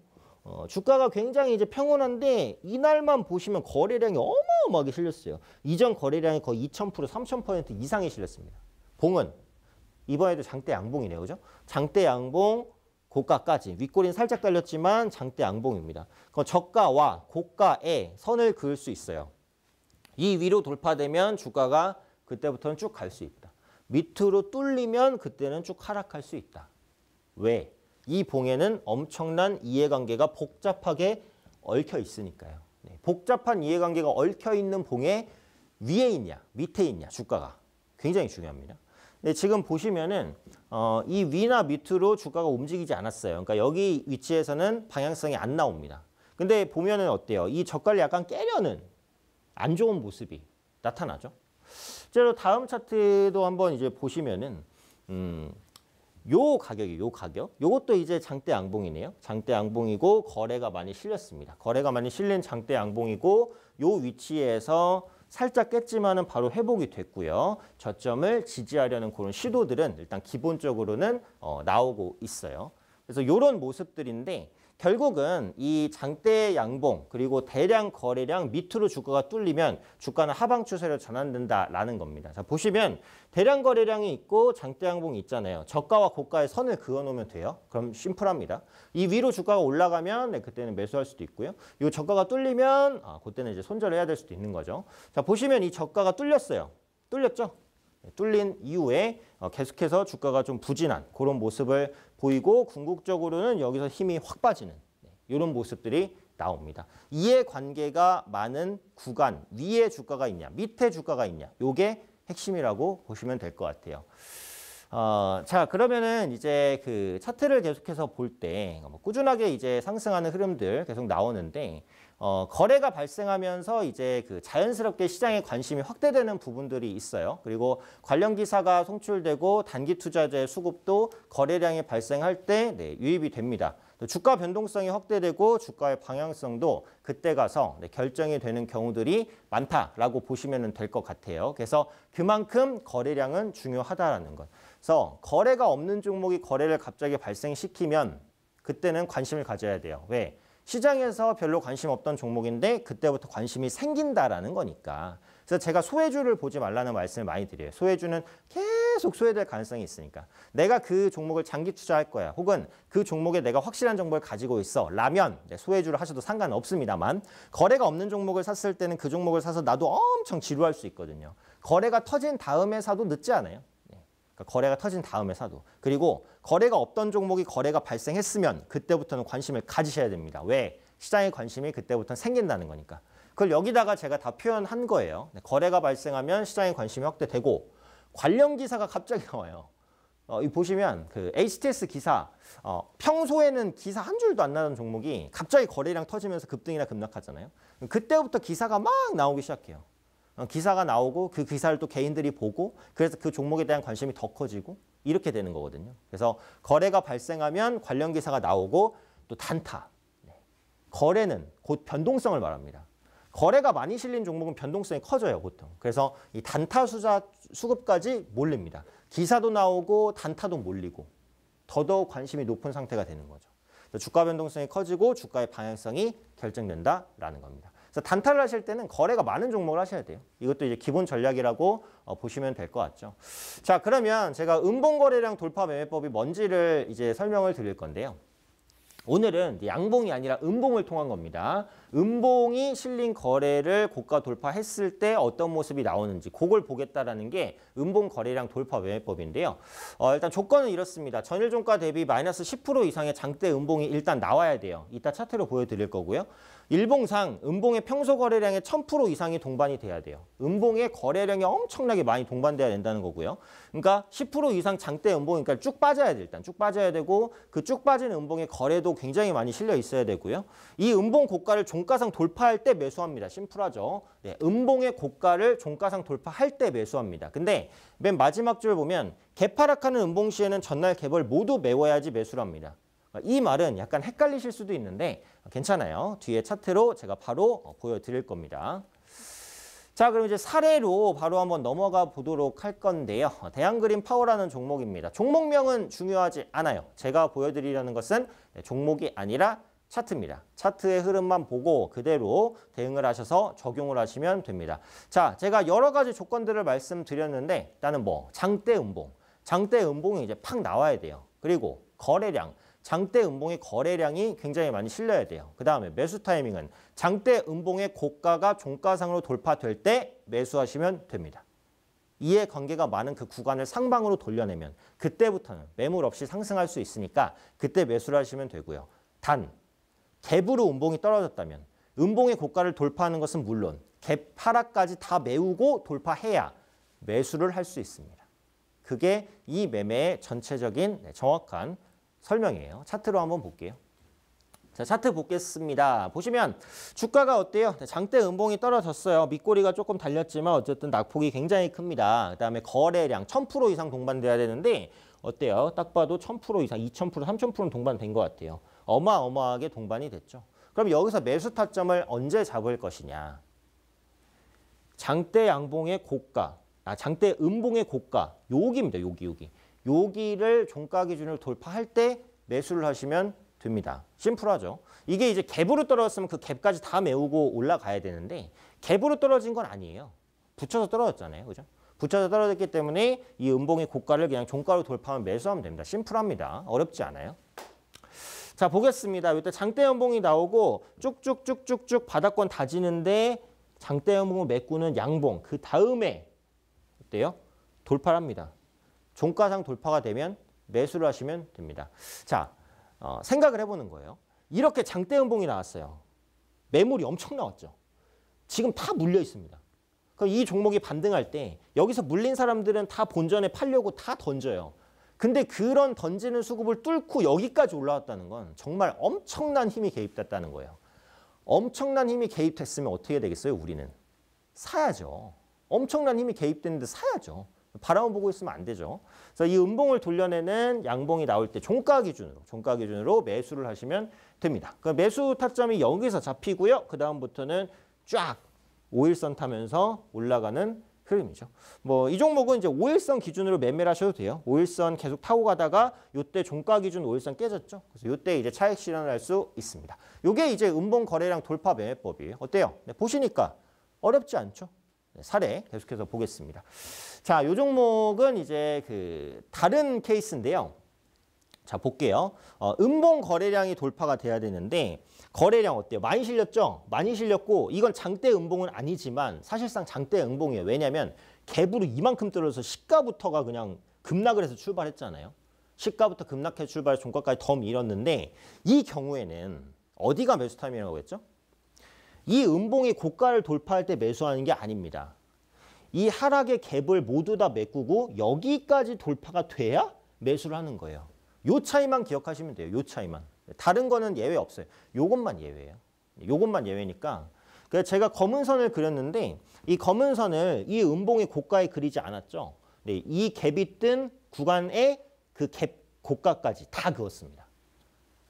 주가가 굉장히 이제 평온한데 이날만 보시면 거래량이 어마어마하게 실렸어요. 이전 거래량이 거의 2000%, 3000% 이상이 실렸습니다. 봉은 이번에도 장대 양봉이네요. 그죠? 장대 양봉 고가까지. 윗꼬리는 살짝 달렸지만 장대 양봉입니다. 저가와 고가에 선을 그을 수 있어요. 이 위로 돌파되면 주가가 그때부터는 쭉 갈 수 있다. 밑으로 뚫리면 그때는 쭉 하락할 수 있다. 왜? 이 봉에는 엄청난 이해관계가 복잡하게 얽혀 있으니까요. 네, 복잡한 이해관계가 얽혀 있는 봉에 위에 있냐, 밑에 있냐, 주가가 굉장히 중요합니다. 근데 지금 보시면은 이 위나 밑으로 주가가 움직이지 않았어요. 그러니까 여기 위치에서는 방향성이 안 나옵니다. 근데 보면은 어때요? 이 저가를 약간 깨려는 안 좋은 모습이 나타나죠. 실제로 다음 차트도 한번 이제 보시면은 요 가격이 요 가격. 요것도 이제 장대 양봉이네요. 장대 양봉이고 거래가 많이 실렸습니다. 거래가 많이 실린 장대 양봉이고 요 위치에서 살짝 깼지만은 바로 회복이 됐고요. 저점을 지지하려는 그런 시도들은 일단 기본적으로는 나오고 있어요. 그래서 이런 모습들인데 결국은 이 장대 양봉 그리고 대량 거래량 밑으로 주가가 뚫리면 주가는 하방 추세로 전환된다라는 겁니다. 자, 보시면 대량 거래량이 있고 장대 양봉이 있잖아요. 저가와 고가의 선을 그어놓으면 돼요. 그럼 심플합니다. 이 위로 주가가 올라가면 네, 그때는 매수할 수도 있고요. 이 저가가 뚫리면 그때는 이제 손절을 해야 될 수도 있는 거죠. 자, 보시면 이 저가가 뚫렸어요. 뚫렸죠? 뚫린 이후에 계속해서 주가가 좀 부진한 그런 모습을 보이고 궁극적으로는 여기서 힘이 확 빠지는 이런 모습들이 나옵니다. 이해관계가 많은 구간 위에 주가가 있냐 밑에 주가가 있냐 이게 핵심이라고 보시면 될 것 같아요. 자, 그러면은 이제 그 차트를 계속해서 볼 때 꾸준하게 이제 상승하는 흐름들 계속 나오는데 거래가 발생하면서 이제 그 자연스럽게 시장에 관심이 확대되는 부분들이 있어요. 그리고 관련 기사가 송출되고 단기 투자자의 수급도 거래량이 발생할 때 유입이 됩니다. 또 주가 변동성이 확대되고 주가의 방향성도 그때 가서 결정이 되는 경우들이 많다라고 보시면 될 것 같아요. 그래서 그만큼 거래량은 중요하다라는 것. 그래서 거래가 없는 종목이 거래를 갑자기 발생시키면 그때는 관심을 가져야 돼요. 왜? 시장에서 별로 관심 없던 종목인데 그때부터 관심이 생긴다라는 거니까. 그래서 제가 소외주를 보지 말라는 말씀을 많이 드려요. 소외주는 계속 소외될 가능성이 있으니까. 내가 그 종목을 장기 투자할 거야. 혹은 그 종목에 내가 확실한 정보를 가지고 있어. 라면 소외주를 하셔도 상관없습니다만 거래가 없는 종목을 샀을 때는 그 종목을 사서 나도 엄청 지루할 수 있거든요. 거래가 터진 다음에 사도 늦지 않아요. 그러니까 거래가 터진 다음에 사도. 그리고 거래가 없던 종목이 거래가 발생했으면 그때부터는 관심을 가지셔야 됩니다. 왜? 시장의 관심이 그때부터는 생긴다는 거니까. 그걸 여기다가 제가 다 표현한 거예요. 거래가 발생하면 시장의 관심이 확대되고 관련 기사가 갑자기 나와요. 이 보시면 그 HTS 기사 평소에는 기사 한 줄도 안 나던 종목이 갑자기 거래량 터지면서 급등이나 급락하잖아요. 그때부터 기사가 막 나오기 시작해요. 기사가 나오고 그 기사를 또 개인들이 보고 그래서 그 종목에 대한 관심이 더 커지고 이렇게 되는 거거든요. 그래서 거래가 발생하면 관련 기사가 나오고 또 단타. 거래는 곧 변동성을 말합니다. 거래가 많이 실린 종목은 변동성이 커져요, 보통. 그래서 이 단타 수급까지 몰립니다. 기사도 나오고 단타도 몰리고 더더욱 관심이 높은 상태가 되는 거죠. 주가 변동성이 커지고 주가의 방향성이 결정된다라는 겁니다. 그래서 단타를 하실 때는 거래가 많은 종목을 하셔야 돼요. 이것도 이제 기본 전략이라고 보시면 될 것 같죠. 자, 그러면 제가 음봉거래량 돌파 매매법이 뭔지를 이제 설명을 드릴 건데요. 오늘은 양봉이 아니라 음봉을 통한 겁니다. 음봉이 실린 거래를 고가 돌파했을 때 어떤 모습이 나오는지 그걸 보겠다라는 게 음봉 거래량 돌파 매매법인데요. 일단 조건은 이렇습니다. 전일 종가 대비 마이너스 10% 이상의 장대 음봉이 일단 나와야 돼요. 이따 차트로 보여드릴 거고요. 일봉상 음봉의 평소 거래량의 1000% 이상이 동반이 돼야 돼요. 음봉의 거래량이 엄청나게 많이 동반돼야 된다는 거고요. 그러니까 10% 이상 장대 음봉이니까 쭉 빠져야 돼. 일단 쭉 빠져야 되고 그 쭉 빠진 음봉의 거래도 굉장히 많이 실려 있어야 되고요. 이 음봉 고가를 종가상 돌파할 때 매수합니다. 심플하죠. 네, 음봉의 고가를 종가상 돌파할 때 매수합니다. 근데 맨 마지막 줄 보면 개파락하는 음봉 시에는 전날 개벌 모두 메워야지 매수를 합니다. 이 말은 약간 헷갈리실 수도 있는데 괜찮아요. 뒤에 차트로 제가 바로 보여드릴 겁니다. 자, 그럼 이제 사례로 바로 한번 넘어가 보도록 할 건데요. 대한그린 파워라는 종목입니다. 종목명은 중요하지 않아요. 제가 보여드리려는 것은 종목이 아니라 차트입니다. 차트의 흐름만 보고 그대로 대응을 하셔서 적용을 하시면 됩니다. 자, 제가 여러 가지 조건들을 말씀드렸는데 일단은 장대 음봉. 장대 음봉이 이제 팍 나와야 돼요. 그리고 거래량. 장대 음봉의 거래량이 굉장히 많이 실려야 돼요. 그 다음에 매수 타이밍은 장대 음봉의 고가가 종가상으로 돌파될 때 매수하시면 됩니다. 이해 관계가 많은 그 구간을 상방으로 돌려내면 그때부터는 매물 없이 상승할 수 있으니까 그때 매수를 하시면 되고요. 단 갭으로 음봉이 떨어졌다면 음봉의 고가를 돌파하는 것은 물론 갭 하락까지 다 메우고 돌파해야 매수를 할 수 있습니다. 그게 이 매매의 전체적인 정확한 설명이에요. 차트로 한번 볼게요. 자, 차트 보겠습니다. 보시면 주가가 어때요? 장대 음봉이 떨어졌어요. 밑꼬리가 조금 달렸지만 어쨌든 낙폭이 굉장히 큽니다. 그다음에 거래량 1000% 이상 동반돼야 되는데 어때요? 딱 봐도 1000% 이상, 2000%, 3000%는 동반된 것 같아요. 어마어마하게 동반이 됐죠. 그럼 여기서 매수 타점을 언제 잡을 것이냐? 장대 양봉의 고가, 장대 음봉의 고가, 여기입니다. 여기. 여기를 종가 기준으로 돌파할 때 매수를 하시면 됩니다. 심플하죠. 이게 이제 갭으로 떨어졌으면 그 갭까지 다 메우고 올라가야 되는데 갭으로 떨어진 건 아니에요. 붙여서 떨어졌잖아요. 그죠? 붙여서 떨어졌기 때문에 이 음봉의 고가를 그냥 종가로 돌파하면 매수하면 됩니다. 심플합니다. 어렵지 않아요. 자, 보겠습니다. 이때 장대 음봉이 나오고 쭉쭉쭉쭉쭉 바닥권 다지는데 장대 음봉을 메꾸는 양봉. 그 다음에 어때요? 돌파를 합니다. 종가상 돌파가 되면 매수를 하시면 됩니다. 자, 생각을 해보는 거예요. 이렇게 장대 음봉이 나왔어요. 매물이 엄청 나왔죠. 지금 다 물려 있습니다. 그럼 이 종목이 반등할 때 여기서 물린 사람들은 다 본전에 팔려고 다 던져요. 근데 그런 던지는 수급을 뚫고 여기까지 올라왔다는 건 정말 엄청난 힘이 개입됐다는 거예요. 엄청난 힘이 개입됐으면 어떻게 되겠어요? 우리는 사야죠. 엄청난 힘이 개입됐는데 사야죠. 바라만 보고 있으면 안 되죠. 그래서 이 음봉을 돌려내는 양봉이 나올 때 종가 기준으로 매수를 하시면 됩니다. 그 매수 타점이 여기서 잡히고요. 그 다음부터는 쫙 5일선 타면서 올라가는 흐름이죠. 뭐 이 종목은 이제 5일선 기준으로 매매를 하셔도 돼요. 5일선 계속 타고 가다가 이때 종가 기준 5일선 깨졌죠. 그래서 이때 이제 차익 실현을 할 수 있습니다. 이게 이제 음봉 거래량 돌파 매매법이에요. 어때요? 네, 보시니까 어렵지 않죠? 네, 사례 계속해서 보겠습니다. 자, 이 종목은 이제 그 다른 케이스인데요. 자, 볼게요. 음봉 거래량이 돌파가 돼야 되는데 거래량 어때요? 많이 실렸죠? 많이 실렸고 이건 장대 음봉은 아니지만 사실상 장대 음봉이에요. 왜냐하면 갭으로 이만큼 떨어져서 시가부터가 그냥 급락을 해서 출발했잖아요. 시가부터 급락해서 출발해서 종가까지 더 밀었는데 이 경우에는 어디가 매수 타임이라고 했죠? 이 음봉이 고가를 돌파할 때 매수하는 게 아닙니다. 이 하락의 갭을 모두 다 메꾸고 여기까지 돌파가 돼야 매수를 하는 거예요. 요 차이만 기억하시면 돼요. 요 차이만. 다른 거는 예외 없어요. 요것만 예외예요. 요것만 예외니까. 그래서 제가 검은 선을 그렸는데 이 검은 선을 이 음봉의 고가에 그리지 않았죠. 네, 이 갭이 뜬 구간의 그 갭 고가까지 다 그었습니다.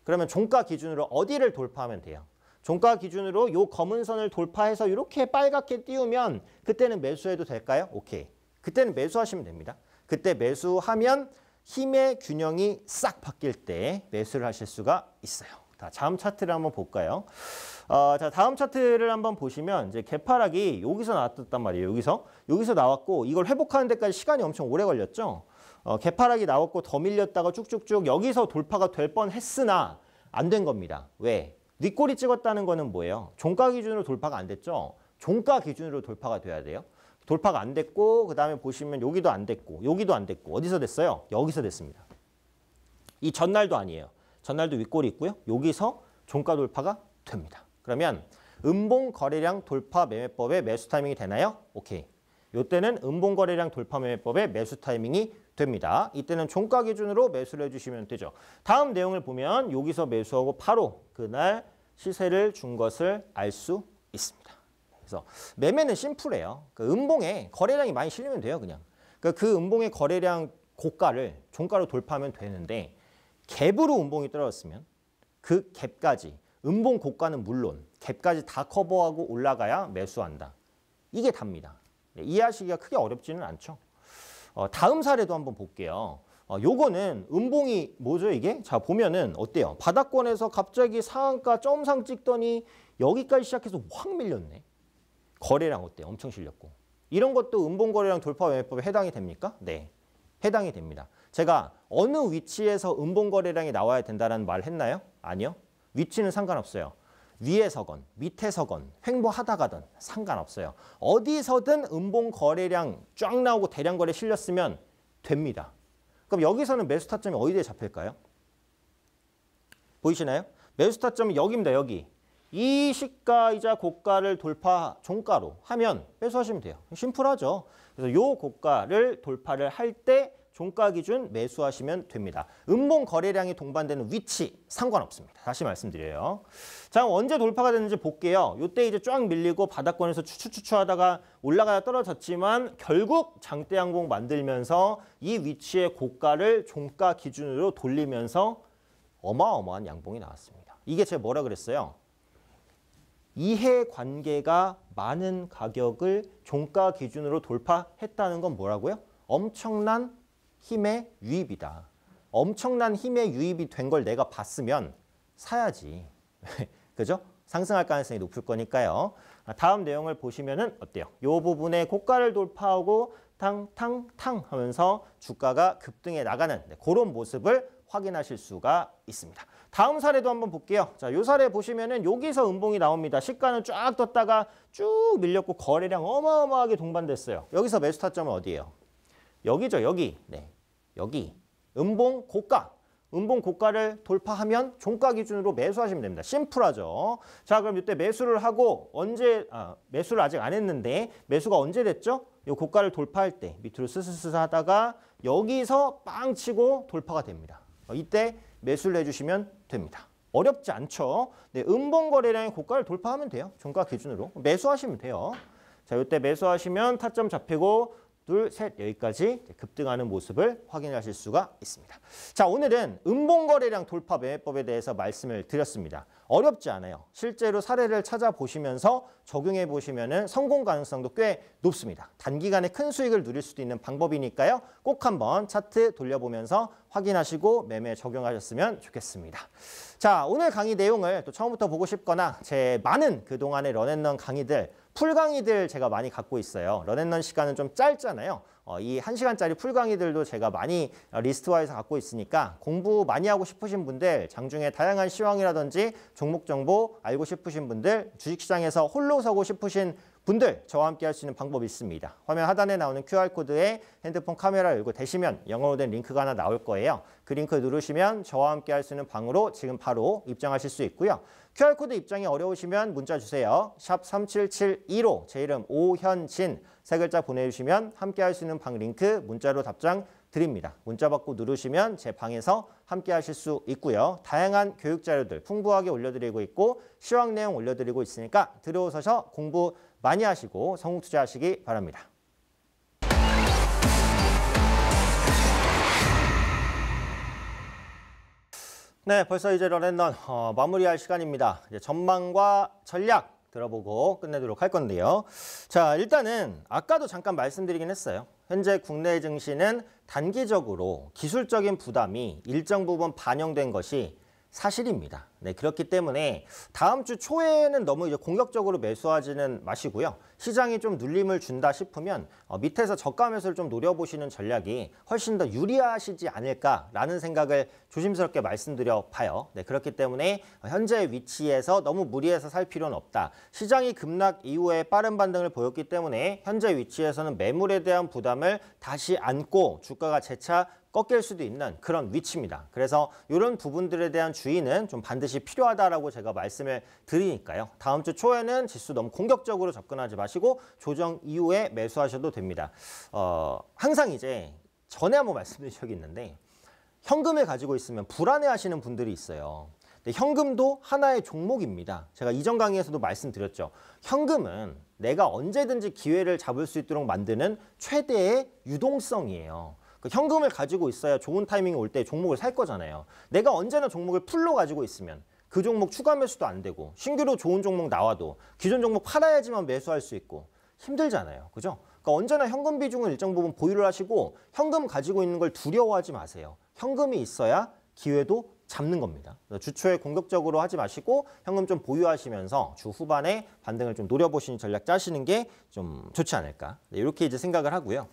그러면 종가 기준으로 어디를 돌파하면 돼요? 종가 기준으로 요 검은 선을 돌파해서 이렇게 빨갛게 띄우면 그때는 매수해도 될까요? 오케이. 그때는 매수하시면 됩니다. 그때 매수하면 힘의 균형이 싹 바뀔 때 매수를 하실 수가 있어요. 자, 다음 차트를 한번 볼까요? 자, 다음 차트를 한번 보시면 이제 개파락이 여기서 나왔단 말이에요. 여기서 나왔고 이걸 회복하는 데까지 시간이 엄청 오래 걸렸죠. 개파락이 나왔고 더 밀렸다가 쭉쭉쭉 여기서 돌파가 될 뻔했으나 안 된 겁니다. 왜? 윗꼬리 찍었다는 거는 뭐예요? 종가 기준으로 돌파가 안 됐죠. 종가 기준으로 돌파가 돼야 돼요. 돌파가 안 됐고 그 다음에 보시면 여기도 안 됐고 여기도 안 됐고 어디서 됐어요? 여기서 됐습니다. 이 전날도 아니에요. 전날도 윗골이 있고요. 여기서 종가 돌파가 됩니다. 그러면 음봉 거래량 돌파 매매법의 매수 타이밍이 되나요? 오케이. 이때는 음봉 거래량 돌파 매매법의 매수 타이밍이 됩니다. 이때는 종가 기준으로 매수를 해주시면 되죠. 다음 내용을 보면 여기서 매수하고 바로 그날 시세를 준 것을 알 수 있습니다. 그래서 매매는 심플해요. 그 음봉에 거래량이 많이 실리면 돼요, 그냥. 그 음봉의 거래량 고가를 종가로 돌파하면 되는데 갭으로 음봉이 떨어졌으면 그 갭까지 음봉 고가는 물론 갭까지 다 커버하고 올라가야 매수한다. 이게 답니다. 네, 이해하시기가 크게 어렵지는 않죠. 다음 사례도 한번 볼게요. 요거는 음봉이 뭐죠 이게? 자 보면은 어때요? 바닥권에서 갑자기 상한가 점상 찍더니 여기까지 시작해서 확 밀렸네. 거래량 어때요? 엄청 실렸고. 이런 것도 음봉거래량 돌파 매매법에 해당이 됩니까? 네, 해당이 됩니다. 제가 어느 위치에서 음봉거래량이 나와야 된다는 말 했나요? 아니요. 위치는 상관없어요. 위에서건 밑에서건 횡보하다가든 상관없어요. 어디서든 음봉 거래량 쫙 나오고 대량 거래 실렸으면 됩니다. 그럼 여기서는 매수 타점이 어디에 잡힐까요? 보이시나요? 매수 타점이 여기입니다. 여기. 이 시가이자 고가를 돌파 종가로 하면 매수하시면 돼요. 심플하죠. 그래서 이 고가를 돌파를 할 때 종가 기준 매수하시면 됩니다. 음봉 거래량이 동반되는 위치 상관없습니다. 다시 말씀드려요. 자, 언제 돌파가 됐는지 볼게요. 이때 이제 쫙 밀리고 바닥권에서 추추추추 하다가 올라가다 떨어졌지만 결국 장대 양봉 만들면서 이 위치의 고가를 종가 기준으로 돌리면서 어마어마한 양봉이 나왔습니다. 이게 제가 뭐라 그랬어요? 이해관계가 많은 가격을 종가 기준으로 돌파했다는 건 뭐라고요? 엄청난 힘의 유입이다. 엄청난 힘의 유입이 된 걸 내가 봤으면 사야지. 그죠? 상승할 가능성이 높을 거니까요. 다음 내용을 보시면은 어때요? 이 부분에 고가를 돌파하고 탕탕탕 하면서 주가가 급등해 나가는 그런 모습을 확인하실 수가 있습니다. 다음 사례도 한번 볼게요. 자, 이 사례 보시면은 여기서 음봉이 나옵니다. 시가는 쫙 떴다가 쭉 밀렸고 거래량 어마어마하게 동반됐어요. 여기서 매수 타점은 어디예요? 여기죠, 여기. 네, 여기. 음봉 고가. 음봉 고가를 돌파하면 종가 기준으로 매수하시면 됩니다. 심플하죠. 자, 그럼 이때 매수를 하고 매수를 아직 안 했는데 매수가 언제 됐죠? 이 고가를 돌파할 때 밑으로 스스스 하다가 여기서 빵 치고 돌파가 됩니다. 이때 매수를 해주시면 됩니다. 어렵지 않죠? 네, 음봉 거래량의 고가를 돌파하면 돼요. 종가 기준으로. 매수하시면 돼요. 자, 이때 매수하시면 타점 잡히고 둘, 셋 여기까지 급등하는 모습을 확인하실 수가 있습니다. 자, 오늘은 음봉거래량 돌파 매매법에 대해서 말씀을 드렸습니다. 어렵지 않아요. 실제로 사례를 찾아보시면서 적용해 보시면 성공 가능성도 꽤 높습니다. 단기간에 큰 수익을 누릴 수도 있는 방법이니까요. 꼭 한번 차트 돌려보면서 확인하시고 매매 적용하셨으면 좋겠습니다. 자, 오늘 강의 내용을 또 처음부터 보고 싶거나 제 많은 그동안의 런앤런 강의들 풀 강의들 제가 많이 갖고 있어요. 런앤런 시간은 좀 짧잖아요. 이 1시간짜리 풀 강의들도 제가 많이 리스트화해서 갖고 있으니까 공부 많이 하고 싶으신 분들, 장중에 다양한 시황이라든지 종목 정보 알고 싶으신 분들, 주식시장에서 홀로 서고 싶으신 분들 저와 함께 할 수 있는 방법이 있습니다. 화면 하단에 나오는 QR코드에 핸드폰 카메라 열고 대시면 영어로 된 링크가 하나 나올 거예요. 그 링크 누르시면 저와 함께 할 수 있는 방으로 지금 바로 입장하실 수 있고요. QR코드 입장이 어려우시면 문자 주세요. 샵 3772로 제 이름 오현진 세 글자 보내주시면 함께 할 수 있는 방 링크 문자로 답장 드립니다. 문자 받고 누르시면 제 방에서 함께 하실 수 있고요. 다양한 교육 자료들 풍부하게 올려드리고 있고 시황 내용 올려드리고 있으니까 들어오셔서 공부 많이 하시고 성공 투자하시기 바랍니다. 네, 벌써 이제 런앤런 마무리할 시간입니다. 이제 전망과 전략 들어보고 끝내도록 할 건데요. 자, 일단은 아까도 잠깐 말씀드리긴 했어요. 현재 국내 증시는 단기적으로 기술적인 부담이 일정 부분 반영된 것이 사실입니다. 네, 그렇기 때문에 다음 주 초에는 너무 이제 공격적으로 매수하지는 마시고요. 시장이 좀 눌림을 준다 싶으면 밑에서 저가 매수를 좀 노려보시는 전략이 훨씬 더 유리하시지 않을까라는 생각을 조심스럽게 말씀드려 봐요. 네, 그렇기 때문에 현재 위치에서 너무 무리해서 살 필요는 없다. 시장이 급락 이후에 빠른 반등을 보였기 때문에 현재 위치에서는 매물에 대한 부담을 다시 안고 주가가 재차 꺾일 수도 있는 그런 위치입니다. 그래서 이런 부분들에 대한 주의는 좀 반드시 필요하다라고 제가 말씀을 드리니까요. 다음 주 초에는 지수 너무 공격적으로 접근하지 마시고 조정 이후에 매수하셔도 됩니다. 항상 이제 전에 한번 말씀드린 적이 있는데 현금을 가지고 있으면 불안해하시는 분들이 있어요. 근데 현금도 하나의 종목입니다. 제가 이전 강의에서도 말씀드렸죠. 현금은 내가 언제든지 기회를 잡을 수 있도록 만드는 최대의 유동성이에요. 현금을 가지고 있어야 좋은 타이밍이 올 때 종목을 살 거잖아요. 내가 언제나 종목을 풀로 가지고 있으면 그 종목 추가 매수도 안 되고 신규로 좋은 종목 나와도 기존 종목 팔아야지만 매수할 수 있고 힘들잖아요. 그죠? 그러니까 언제나 현금 비중을 일정 부분 보유를 하시고 현금 가지고 있는 걸 두려워하지 마세요. 현금이 있어야 기회도 잡는 겁니다. 주초에 공격적으로 하지 마시고 현금 좀 보유하시면서 주 후반에 반등을 좀 노려보시는 전략 짜시는 게 좀 좋지 않을까. 이렇게 이제 생각을 하고요.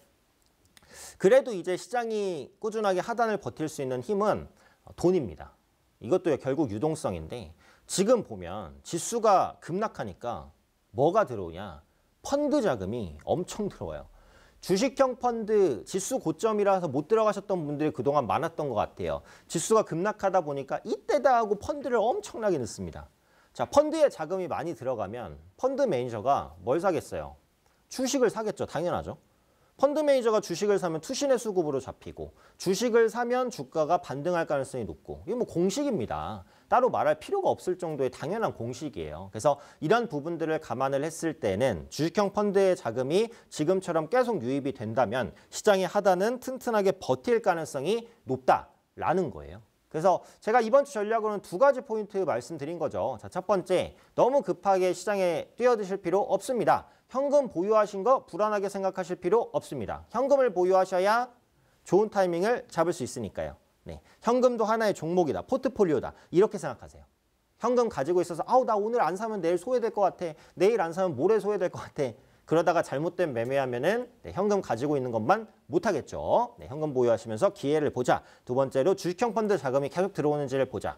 그래도 이제 시장이 꾸준하게 하단을 버틸 수 있는 힘은 돈입니다. 이것도 결국 유동성인데 지금 보면 지수가 급락하니까 뭐가 들어오냐? 펀드 자금이 엄청 들어와요. 주식형 펀드 지수 고점이라서 못 들어가셨던 분들이 그동안 많았던 것 같아요. 지수가 급락하다 보니까 이때다 하고 펀드를 엄청나게 넣습니다. 자, 펀드에 자금이 많이 들어가면 펀드 매니저가 뭘 사겠어요? 주식을 사겠죠. 당연하죠. 펀드 매니저가 주식을 사면 투신의 수급으로 잡히고 주식을 사면 주가가 반등할 가능성이 높고 이게 뭐 공식입니다. 따로 말할 필요가 없을 정도의 당연한 공식이에요. 그래서 이런 부분들을 감안을 했을 때는 주식형 펀드의 자금이 지금처럼 계속 유입이 된다면 시장의 하단은 튼튼하게 버틸 가능성이 높다라는 거예요. 그래서 제가 이번 주 전략으로는 두 가지 포인트 말씀드린 거죠. 자, 첫 번째, 너무 급하게 시장에 뛰어드실 필요 없습니다. 현금 보유하신 거 불안하게 생각하실 필요 없습니다. 현금을 보유하셔야 좋은 타이밍을 잡을 수 있으니까요. 네, 현금도 하나의 종목이다, 포트폴리오다 이렇게 생각하세요. 현금 가지고 있어서 아우 나 오늘 안 사면 내일 소외될 것 같아. 내일 안 사면 모레 소외될 것 같아. 그러다가 잘못된 매매하면은 현금 가지고 있는 것만 못하겠죠. 네, 현금 보유하시면서 기회를 보자. 두 번째로 주식형 펀드 자금이 계속 들어오는지를 보자.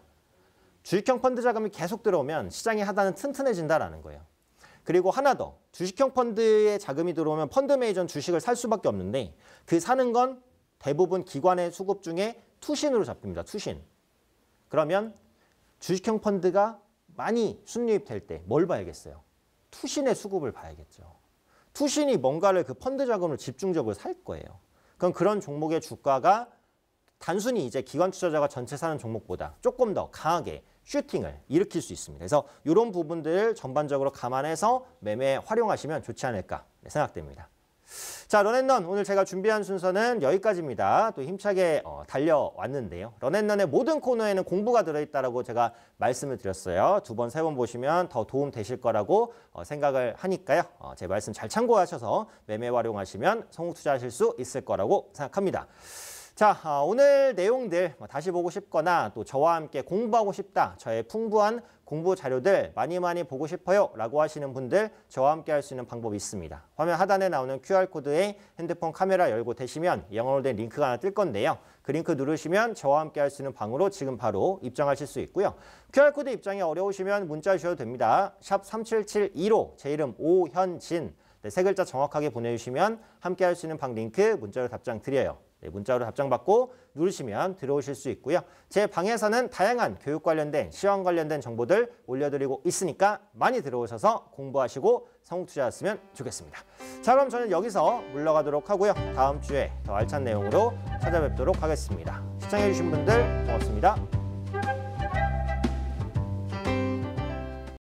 주식형 펀드 자금이 계속 들어오면 시장의 하단은 튼튼해진다라는 거예요. 그리고 하나 더, 주식형 펀드에 자금이 들어오면 펀드 매니저는 주식을 살 수밖에 없는데 그 사는 건 대부분 기관의 수급 중에 투신으로 잡힙니다. 투신. 그러면 주식형 펀드가 많이 순유입될 때 뭘 봐야겠어요? 투신의 수급을 봐야겠죠. 투신이 뭔가를 그 펀드 자금을 집중적으로 살 거예요. 그럼 그런 종목의 주가가 단순히 이제 기관 투자자가 전체 사는 종목보다 조금 더 강하게 슈팅을 일으킬 수 있습니다. 그래서 이런 부분들을 전반적으로 감안해서 매매에 활용하시면 좋지 않을까 생각됩니다. 자, 런앤런 오늘 제가 준비한 순서는 여기까지입니다. 또 힘차게 달려왔는데요. 런앤런의 모든 코너에는 공부가 들어있다라고 제가 말씀을 드렸어요. 두 번, 세 번 보시면 더 도움 되실 거라고 생각을 하니까요. 제 말씀 잘 참고하셔서 매매 활용하시면 성공 투자하실 수 있을 거라고 생각합니다. 자, 오늘 내용들 다시 보고 싶거나 또 저와 함께 공부하고 싶다. 저의 풍부한 공부 자료들 많이 보고 싶어요 라고 하시는 분들 저와 함께 할 수 있는 방법이 있습니다. 화면 하단에 나오는 QR코드에 핸드폰 카메라 열고 대시면 영어로 된 링크가 하나 뜰 건데요. 그 링크 누르시면 저와 함께 할 수 있는 방으로 지금 바로 입장하실 수 있고요. QR코드 입장이 어려우시면 문자 주셔도 됩니다. 샵 3772로 제 이름 오현진 네, 세 글자 정확하게 보내주시면 함께 할 수 있는 방 링크 문자로 답장 드려요. 네, 문자로 답장 받고 누르시면 들어오실 수 있고요. 제 방에서는 다양한 교육 관련된 시험 관련된 정보들 올려드리고 있으니까 많이 들어오셔서 공부하시고 성공 투자하셨으면 좋겠습니다. 자, 그럼 저는 여기서 물러가도록 하고요. 다음 주에 더 알찬 내용으로 찾아뵙도록 하겠습니다. 시청해주신 분들 고맙습니다.